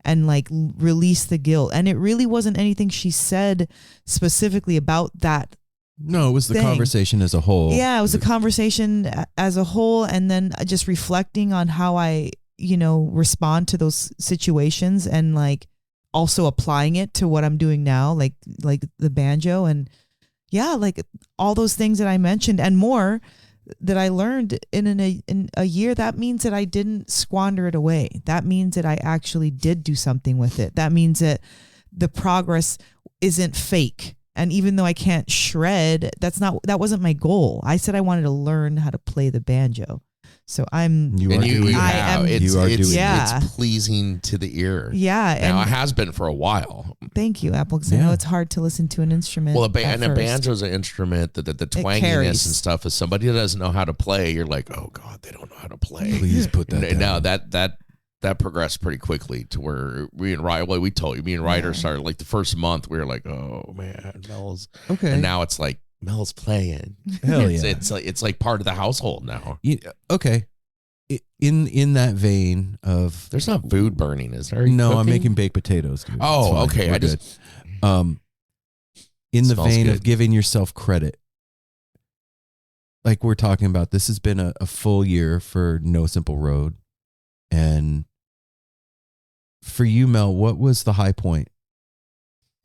and like release the guilt. And it really wasn't anything she said specifically about that No, it was the thing. conversation as a whole. Yeah, it was a conversation as a whole, and then just reflecting on how I, respond to those situations, and like also applying it to what I'm doing now, like the banjo, and yeah, like all those things that I mentioned and more that I learned in a year. That means that I didn't squander it away. That means that I actually did do something with it. That means that the progress isn't fake. And even though I can't shred, that wasn't my goal. I said I wanted to learn how to play the banjo. So You are doing it. Yeah. It's pleasing to the ear. Yeah. Now, And it has been for a while. thank you, Apple, because I know it's hard to listen to an instrument. Well, at a first. banjo's an instrument that the twanginess carries. and stuff is somebody that doesn't know how to play. You're like, oh God, they don't know how to play. Please put that down. Now that progressed pretty quickly to where me and Ryder started like the first month. We were like, oh man, Mel's Okay. and now it's like Mel's playing. Hell yeah. It's like part of the household now. Okay. In that vein of, There's not food burning, is there? no, I'm Cooking? making baked potatoes, dude. Oh, It's fine. okay. We're I good. just In the Smells vein of good. giving yourself credit, like we're talking about, this has been a full year for No Simple Road. And for you, Mel, what was the high point?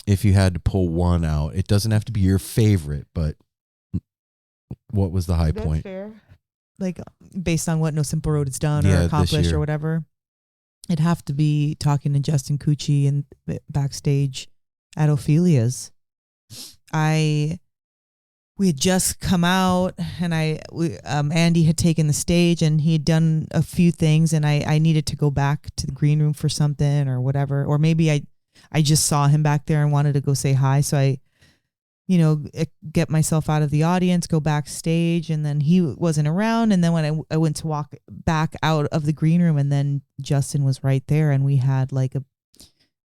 If you had to pull one out, it doesn't have to be your favorite, but what was the high point? Fair. Like based on what No Simple Road has done Yeah, or this accomplished year. or whatever, it'd have to be talking to Justin Cucci and backstage at Ophelia's. We had just come out, and Andy had taken the stage, and he had done a few things, and I needed to go back to the green room for something or whatever, or maybe I just saw him back there and wanted to go say hi, so I get myself out of the audience, go backstage, and then he wasn't around, and then when I went to walk back out of the green room, and then Justin was right there, and we had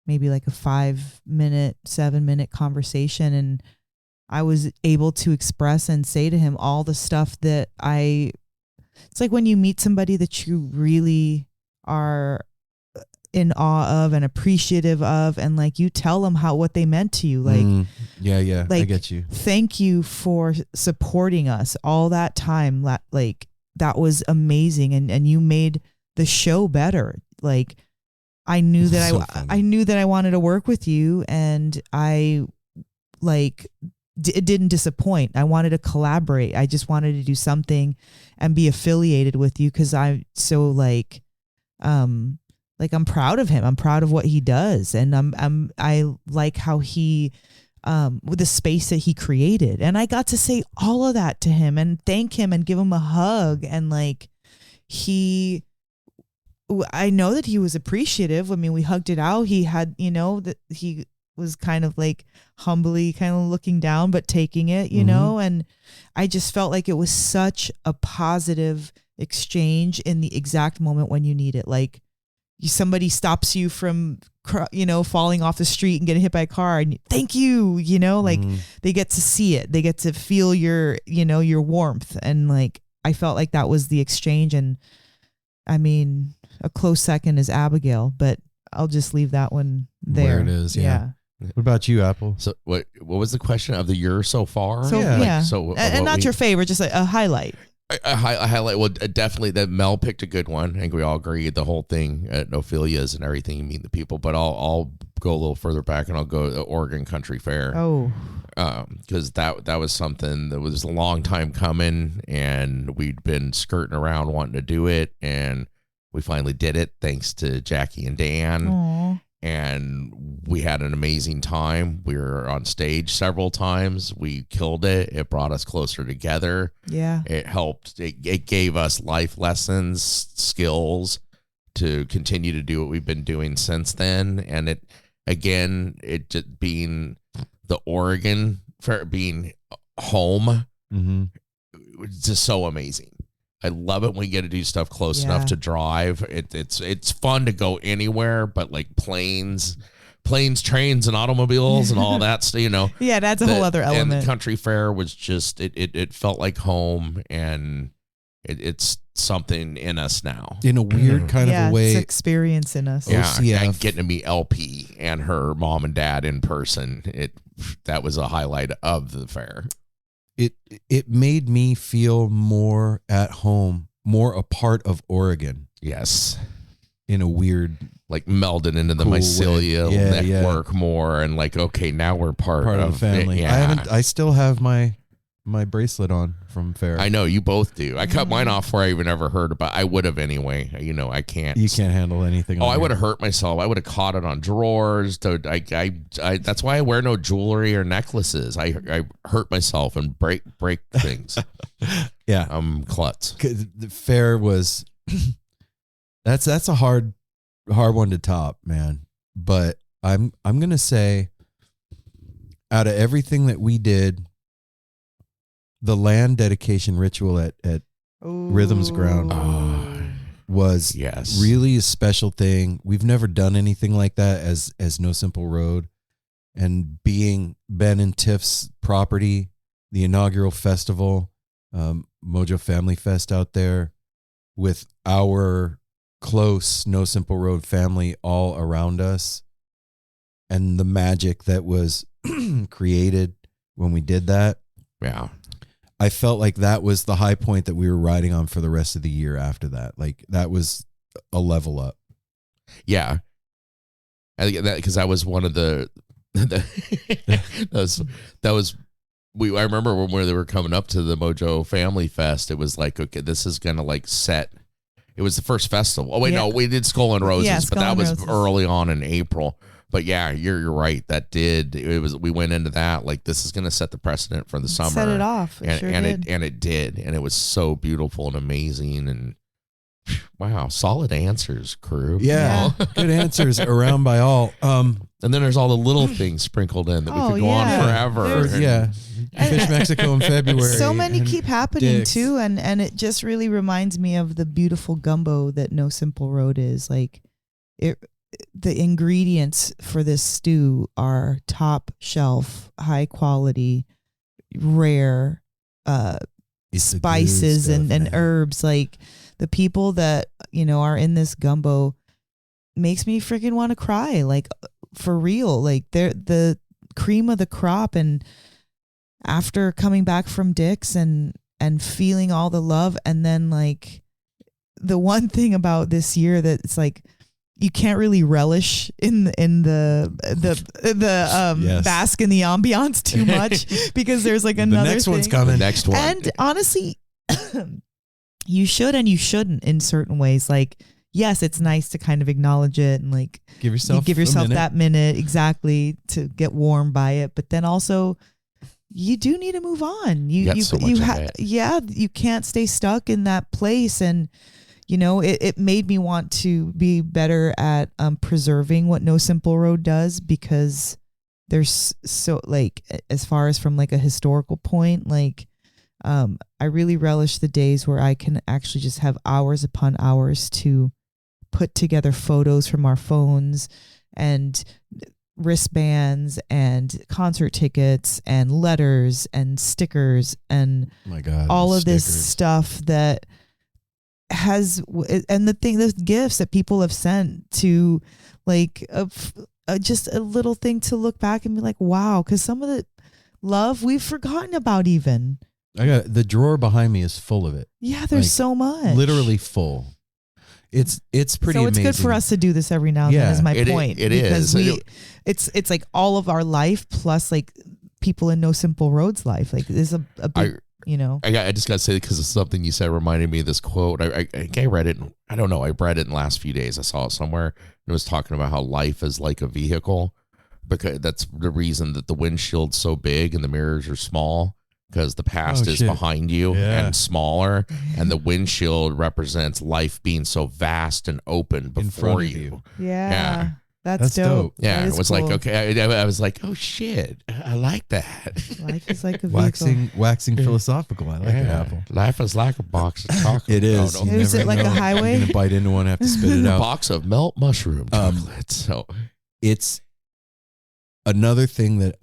maybe like a 5-minute, 7-minute conversation, and I was able to express and say to him all the stuff that it's like when you meet somebody that you really are in awe of and appreciative of, and like you tell them what they meant to you. Like, yeah, I like, get you. thank you for supporting us all that time. Like that was amazing. And you made the show better. Like I knew that So funny. I knew that I wanted to work with you, and I it didn't disappoint. I wanted to collaborate. I just wanted to do something and be affiliated with you, because I'm so I'm proud of him. I'm proud of what he does, and I like how he with the space that he created, and I got to say all of that to him and thank him and give him a hug, and I know that he was appreciative. I mean, we hugged it out. He had, that he was kind of like humbly kind of looking down, but taking it, and I just felt like it was such a positive exchange in the exact moment when you need it. Like somebody stops you from, falling off the street and getting hit by a car, and thank you, they get to see it. They get to feel your warmth. And I felt like that was the exchange. And I mean, a close second is Abigail, but I'll just leave that one there. Where it is, yeah. What about you, Apple? So what was the question of the year so far? So Yeah. and not your favorite, just a highlight. A highlight. Well, definitely that Mel picked a good one. I think we all agree the whole thing at Ophelia's and everything. You meet the people, but I'll go a little further back and I'll go to the Oregon Country Fair. Oh, because that was something that was a long time coming, and we'd been skirting around wanting to do it, and we finally did it thanks to Jackie and Dan. Aww. And we had an amazing time. We were on stage several times. We killed it. It brought us closer together. Yeah. It helped. It gave us life lessons, skills to continue to do what we've been doing since then. And it just being the Oregon Fair, being home, it's just so amazing. I love it when we get to do stuff close enough to drive. It's fun to go anywhere, but like planes, trains, and automobiles and all that stuff, Yeah, that's a whole other element. And the country fair was just it felt like home, and it's something in us now. In a weird kind of a way. It's experience in us. Yeah, OCF. and getting to meet LP and her mom and dad in person, that was a highlight of the fair. it made me feel more at home, more a part of Oregon Yes. in a weird Like melded into the Cool way. mycelial Yeah, network more, and like, okay, now we're part of the family. Yeah. I still have my bracelet on from fair. I know you both do. I cut mine off before I even ever heard about. I would have anyway. You know, I can't. You can't handle anything. Oh, on I here. would have hurt myself. I would have caught it on drawers. That's why I wear no jewelry or necklaces. I hurt myself and break things. Yeah. I'm klutz. 'Cause the fair was that's a hard one to top, man. But I'm gonna say, out of everything that we did, the land dedication ritual at Rhythms Ground was Yes. really a special thing. We've never done anything like that as No Simple Road. And being Ben and Tiff's property, the inaugural festival, Mojo Family Fest out there, with our close No Simple Road family all around us, and the magic that was created when we did that. Yeah. I felt like that was the high point that we were riding on for the rest of the year after that. Like that was a level up. Yeah. I think that because that was one of the that was I remember when they were coming up to the Mojo Family Fest, it was like, okay, this is gonna like set. It was the first festival. Oh wait, Yeah. no, we did Skull and Roses, Yeah, but Skull that and was Roses. early on in April. But yeah, you're right. That did we went into that like this is gonna set the precedent for the summer. Set it off. It and sure and did. it did, and it was so beautiful and amazing, and wow, solid answers, crew. Yeah, good answers around by all. And then there's all the little things sprinkled in that we Oh, could go yeah. on forever. There's- And- Yeah, Fish Mexico in February. So many and keep happening Dick's. too, and it just really reminds me of the beautiful gumbo that No Simple Road is. Like the ingredients for this stew are top shelf, high quality, rare It's the good spices stuff, and man. herbs. Like the people that are in this gumbo makes me freaking want to cry. Like for real. Like they're the cream of the crop. And after coming back from Dick's and feeling all the love, and then like the one thing about this year that it's like you can't really relish in the Yes. bask in the ambiance too much because there's like another the next thing. one's The coming. next one. And honestly, you should and you shouldn't in certain ways. Like, yes, it's nice to kind of acknowledge it and like Give yourself give a yourself minute. that minute exactly to get warm by it. But then also, you do need to move on. You got so much ahead. Yeah, you can't stay stuck in that place. And it made me want to be better at preserving what No Simple Road does, because there's so like as far as from like a historical point, like I really relish the days where I can actually just have hours upon hours to put together photos from our phones and wristbands and concert tickets and letters and stickers and Oh my God, all the of this stickers. stuff that has, and the gifts that people have sent to like just a little thing to look back and be like, wow, because some of the love we've forgotten about even. I got the drawer behind me is full of it. Yeah, there's Like, so much. Literally full. It's pretty so it's amazing. good for us to do this every now and then Yeah, is my it point. is. Because it's like all of our life plus like people in No Simple Road's life. Like there's a big, I just got to say, because of something you said reminded me of this quote. I think I read it. I don't know. I read it in the last few days. I saw it somewhere. It was talking about how life is like a vehicle, because that's the reason that the windshield's so big and the mirrors are small, because the past Oh, is shit. behind you Yeah. and smaller, and the windshield represents life being so vast and open In before front of you. you. yeah. That's That's dope. dope. Yeah, That it is was cool. like, okay, I was like, oh shit, I like that. Life is like a vehicle. Waxing philosophical. I like it, Apple. Life is like a box of chocolate. It is. Oh, no. You Is it never like a know. highway? You're gonna bite into one, have to spit it A out. box of melt mushroom chocolate. So It's another thing that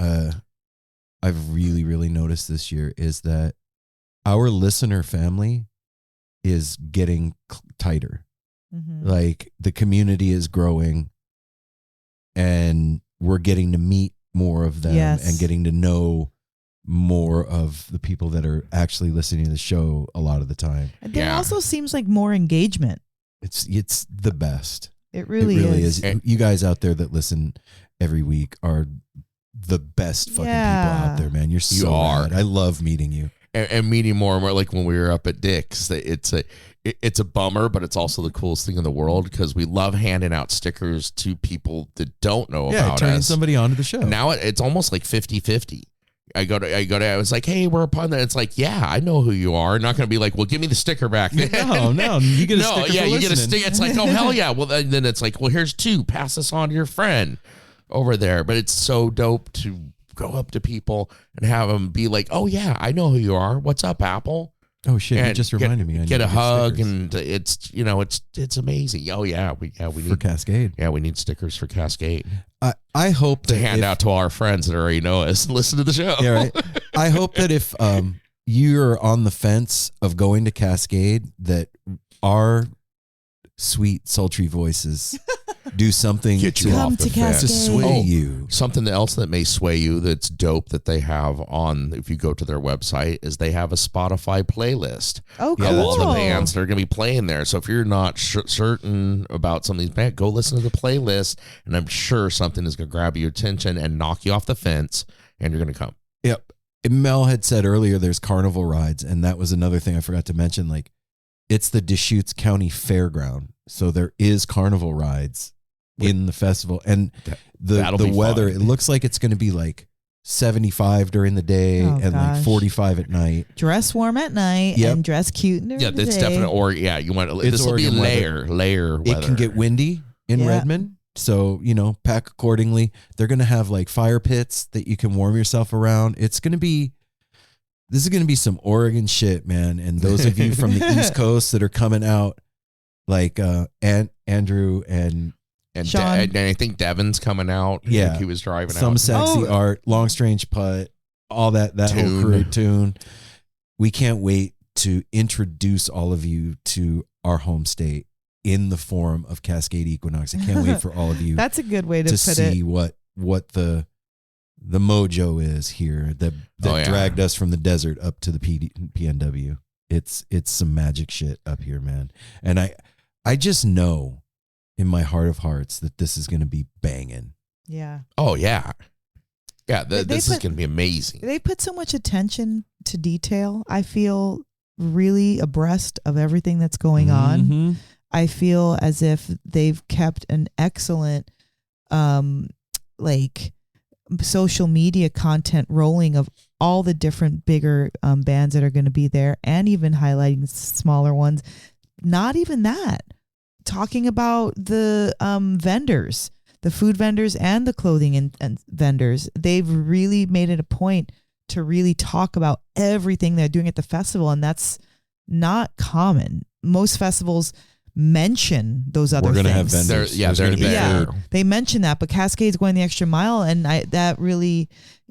I've really, really noticed this year is that our listener family is getting tighter. Mhm. Like the community is growing, and we're getting to meet more of them Yes. and getting to know more of the people that are actually listening to the show a lot of the time. And there Yeah. also seems like more engagement. It's the best. It really, it really is. is. You guys out there that listen every week are the best fucking people Yeah. out there, man. You're so You are. rad. I love meeting you. And meeting more and more, like when we were up at Dick's, it's a bummer, but it's also the coolest thing in the world because we love handing out stickers to people that don't know about turning us. somebody onto the show. Now it's almost like 50-50. I was like, hey, we're upon that. It's like, yeah, I know who you are. Not going to be like, well, give me the sticker back. no, you get a No, sticker yeah, for you get a listening. sticker. It's like, oh, hell yeah. Well, then it's like, well, here's 2. Pass this on to your friend over there. But it's so dope to go up to people and have them be like, oh, yeah, I know who you are. What's up, Apple? Oh shit! And you just reminded me. I Get need a to get hug, stickers. and it's amazing. Oh yeah, we for need Cascade. yeah, we need stickers for Cascade I hope to that hand if- out to our friends that already know us and listen to the show. Yeah, right. I hope that if you're on the fence of going to Cascade, that our sweet, sultry voices do something Get you to, Come off the to fence. to Cascade. sway Oh, you. Something else that may sway you that's dope that they have on, if you go to their website, is they have a Spotify playlist Oh, cool. Yeah, of that's all the right. bands that are going to be playing there. So if you're not certain about some of these bands, go listen to the playlist, and I'm sure something is going to grab your attention and knock you off the fence, and you're going to come. Yep. Mel had said earlier there's carnival rides, and that was another thing I forgot to mention. Like, it's the Deschutes County Fairground, so there is carnival rides in the festival, and That'll the be weather. fun. It looks like it's going to be like 75 during the day Oh, and like gosh. 45 at night. Dress warm at night Yep. and dress cute during Yeah, the that's day. definitely, or yeah, you want It's this will be Oregon weather. layer weather. It can get windy in Yeah. Redmond, so pack accordingly. They're going to have like fire pits that you can warm yourself around. This is going to be some Oregon shit, man. And those of you from the East Coast that are coming out, like Andrew and Sean. and I think Devin's coming out. I Yeah. think he was driving Some out. Sexy Oh. Art, Long Strange Putt, all that whole Tune. crew tune. We can't wait to introduce all of you to our home state in the form of Cascade Equinox. I can't wait for all of you That's a good way to to put see it. what the mojo is here that Oh, yeah. dragged us from the desert up to the PNW. It's some magic shit up here, man. And I just know in my heart of hearts that this is going to be banging. Yeah. Oh yeah, yeah. They This is put- going to be amazing. They put so much attention to detail. I feel really abreast of everything that's going on. Mhm. I feel as if they've kept an excellent like social media content rolling of all the different bigger bands that are going to be there, and even highlighting smaller ones. Not even that. Talking about the vendors, the food vendors and the clothing and vendors. They've really made it a point to really talk about everything they're doing at the festival, and that's not common. Most festivals mention those other We're things. gonna have vendors. They're There's gonna there. be Yeah, food. they mention that, but Cascade's going the extra mile, and that really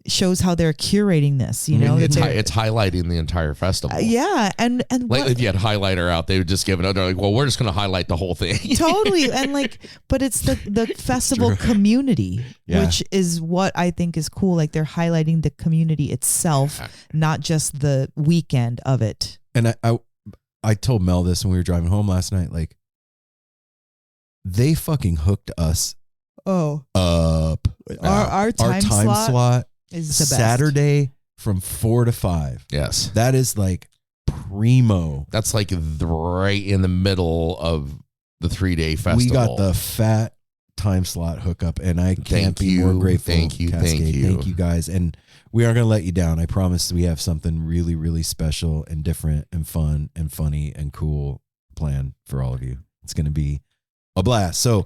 shows how they're curating this. You know, that it's they're- it's highlighting the entire festival. yeah, and Like what, if you had highlighter out, they would just give it. They're like, well, we're just going to highlight the whole thing. totally, and like, but it's the festival community, Yeah. which is what I think is cool. Like they're highlighting the community itself, not just the weekend of it. And I told Mel this when we were driving home last night. Like, they fucking hooked us Oh, up. our time slot is the best. Saturday from 4 to 5. Yes, That is like primo. that's like right in the middle of the 3-day festival. We got the fat time slot hookup, and I can't Thank be you. more grateful. Thank you. Cascade. Thank you. Thank you guys. And we aren't going to let you down. I promise we have something really, really special and different and fun and funny and cool planned for all of you. It's going to be a blast. So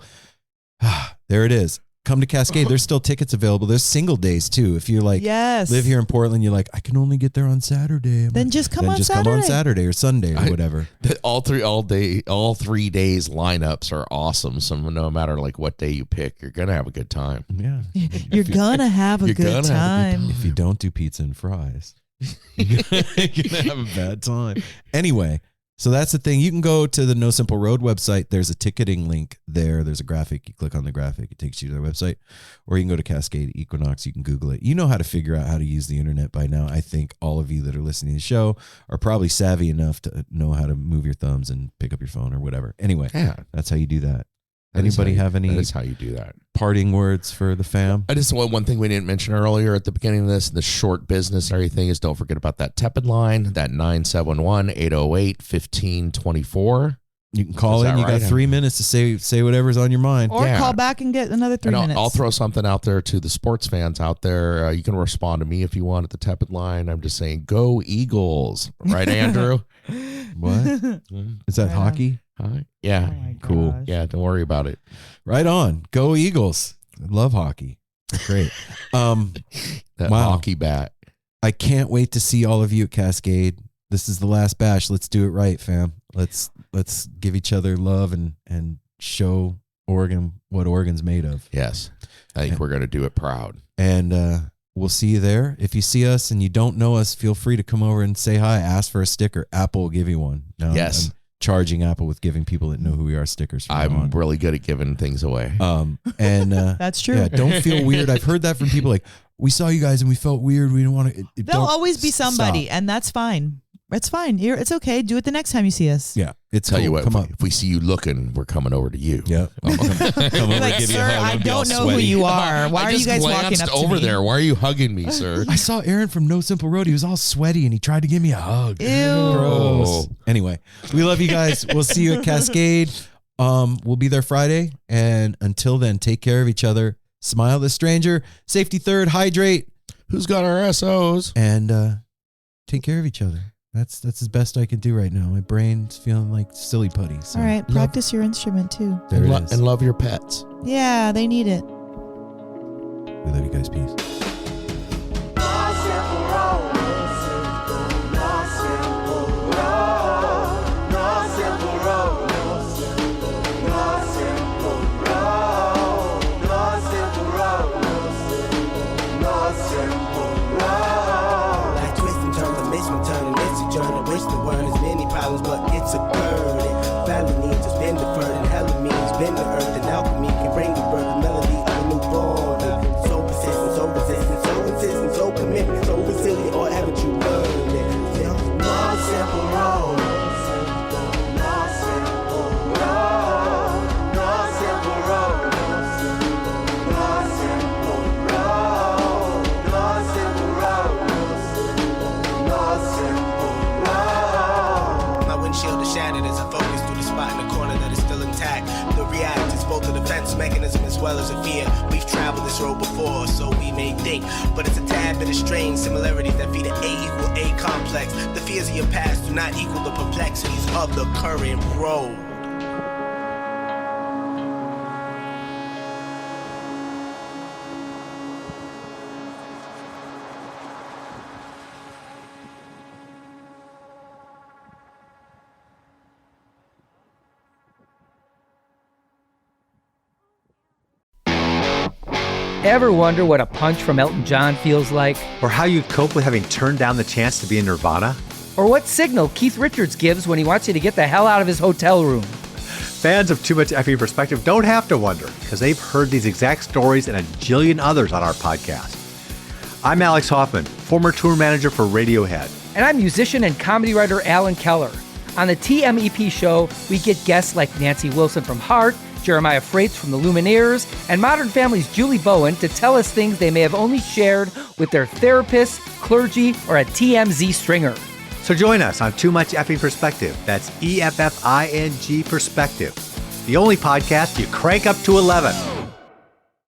there it is. Come to Cascade. There's still tickets available. There's single days too. If you like Yes, live here in Portland, you're like, I can only get there on Saturday. I'm Then like, just come then on just Saturday. come on Saturday or Sunday or I- whatever. all 3 days lineups are awesome. So no matter like what day you pick, you're gonna have a good time. Yeah. You're gonna have a You're good gonna have a good time. If you don't do pizza and fries, you're gonna have a bad time. Anyway, So that's the thing. You can go to the No Simple Road website. There's a ticketing link there. There's a graphic. You click on the graphic. It takes you to their website. Or you can go to Cascade Equinox. You can Google it. You know how to figure out how to use the internet by now. I think all of you that are listening to the show are probably savvy enough to know how to move your thumbs and pick up your phone or whatever. Anyway, that's how you do that. Anybody have any? That is how you do that. Parting words for the fam? I just want one thing we didn't mention earlier at the beginning of this, the short business and everything is don't forget about that Tepid line, that 971-808-1524. You can call in. You got 3 minutes to say whatever's on your mind. Or call back and get another 3 minutes. I'll throw something out there to the sports fans out there. You can respond to me if you want at the Tepid line. I'm just saying, go Eagles. Right, Andrew? What? Is that hockey? Yeah. Oh cool. Yeah, don't worry about it. Right on. Go Eagles. I love hockey. Great. That wow. hockey bat. I can't wait to see all of you at Cascade. This is the last bash. Let's do it right, fam. Let's give each other love and show Oregon what Oregon's made of. Yes. I think we're going to do it proud. And we'll see you there. If you see us and you don't know us, feel free to come over and say hi. Ask for a sticker. Apple will give you one. Now, yes. I'm charging Apple with giving people that know who we are stickers. I'm really good at giving things away. And that's true. Yeah, don't feel weird. I've heard that from people like, we saw you guys and we felt weird. We didn't want to. There'll always be somebody, stop. and that's fine. It's fine. It's okay. Do it the next time you see us. Yeah. It's Tell cool. you what, Come on. if we see you looking, we're coming over to you. Yeah. Come over, Like, give you a sir, hug. I I'll be all don't know who sweaty. you are. Why are you guys walking up to over me? there? Why are you hugging me, sir? I saw Aaron from No Simple Road. He was all sweaty and he tried to give me a hug. Ew. Gross. Anyway, we love you guys. We'll see you at Cascade. We'll be there Friday. And until then, take care of each other. Smile at the stranger. Safety third. Hydrate. Who's got our SOs? And take care of each other. That's as best I can do right now. My brain's feeling like silly putty. So All right. Practice your instrument too. There it is. And love your pets. Yeah, they need it. We love you guys. Peace. But it's a burden. Felony just been deferred, and hella means been the earth, and alchemy can bring the birth, the melody of a newborn. So persistent, so resistant, so insistent, so commitment, so resilient, or haven't you learned it? No simple road. No simple road. No simple road. No simple road. No simple road. No simple road. My windshield is shattered as I focus through the spot in the corner that is still intact. The react is both a defense mechanism as well as a fear. We've traveled this road before, so we may think, but it's a tad bit of strange similarities that feed an A=A complex. The fears of your past do not equal the perplexities of the current road. Ever wonder what a punch from Elton John feels like? Or how you'd cope with having turned down the chance to be in Nirvana? Or what signal Keith Richards gives when he wants you to get the hell out of his hotel room? Fans of Too Much Effing Perspective don't have to wonder, because they've heard these exact stories and a jillion others on our podcast. I'm Alex Hoffman, former tour manager for Radiohead. And I'm musician and comedy writer Alan Keller. On the TMEP show, we get guests like Nancy Wilson from Heart, Jeremiah Freites from the Lumineers, and Modern Family's Julie Bowen to tell us things they may have only shared with their therapist, clergy, or a TMZ stringer. So join us on Too Much Effing Perspective. That's EFFING Perspective. The only podcast you crank up to 11.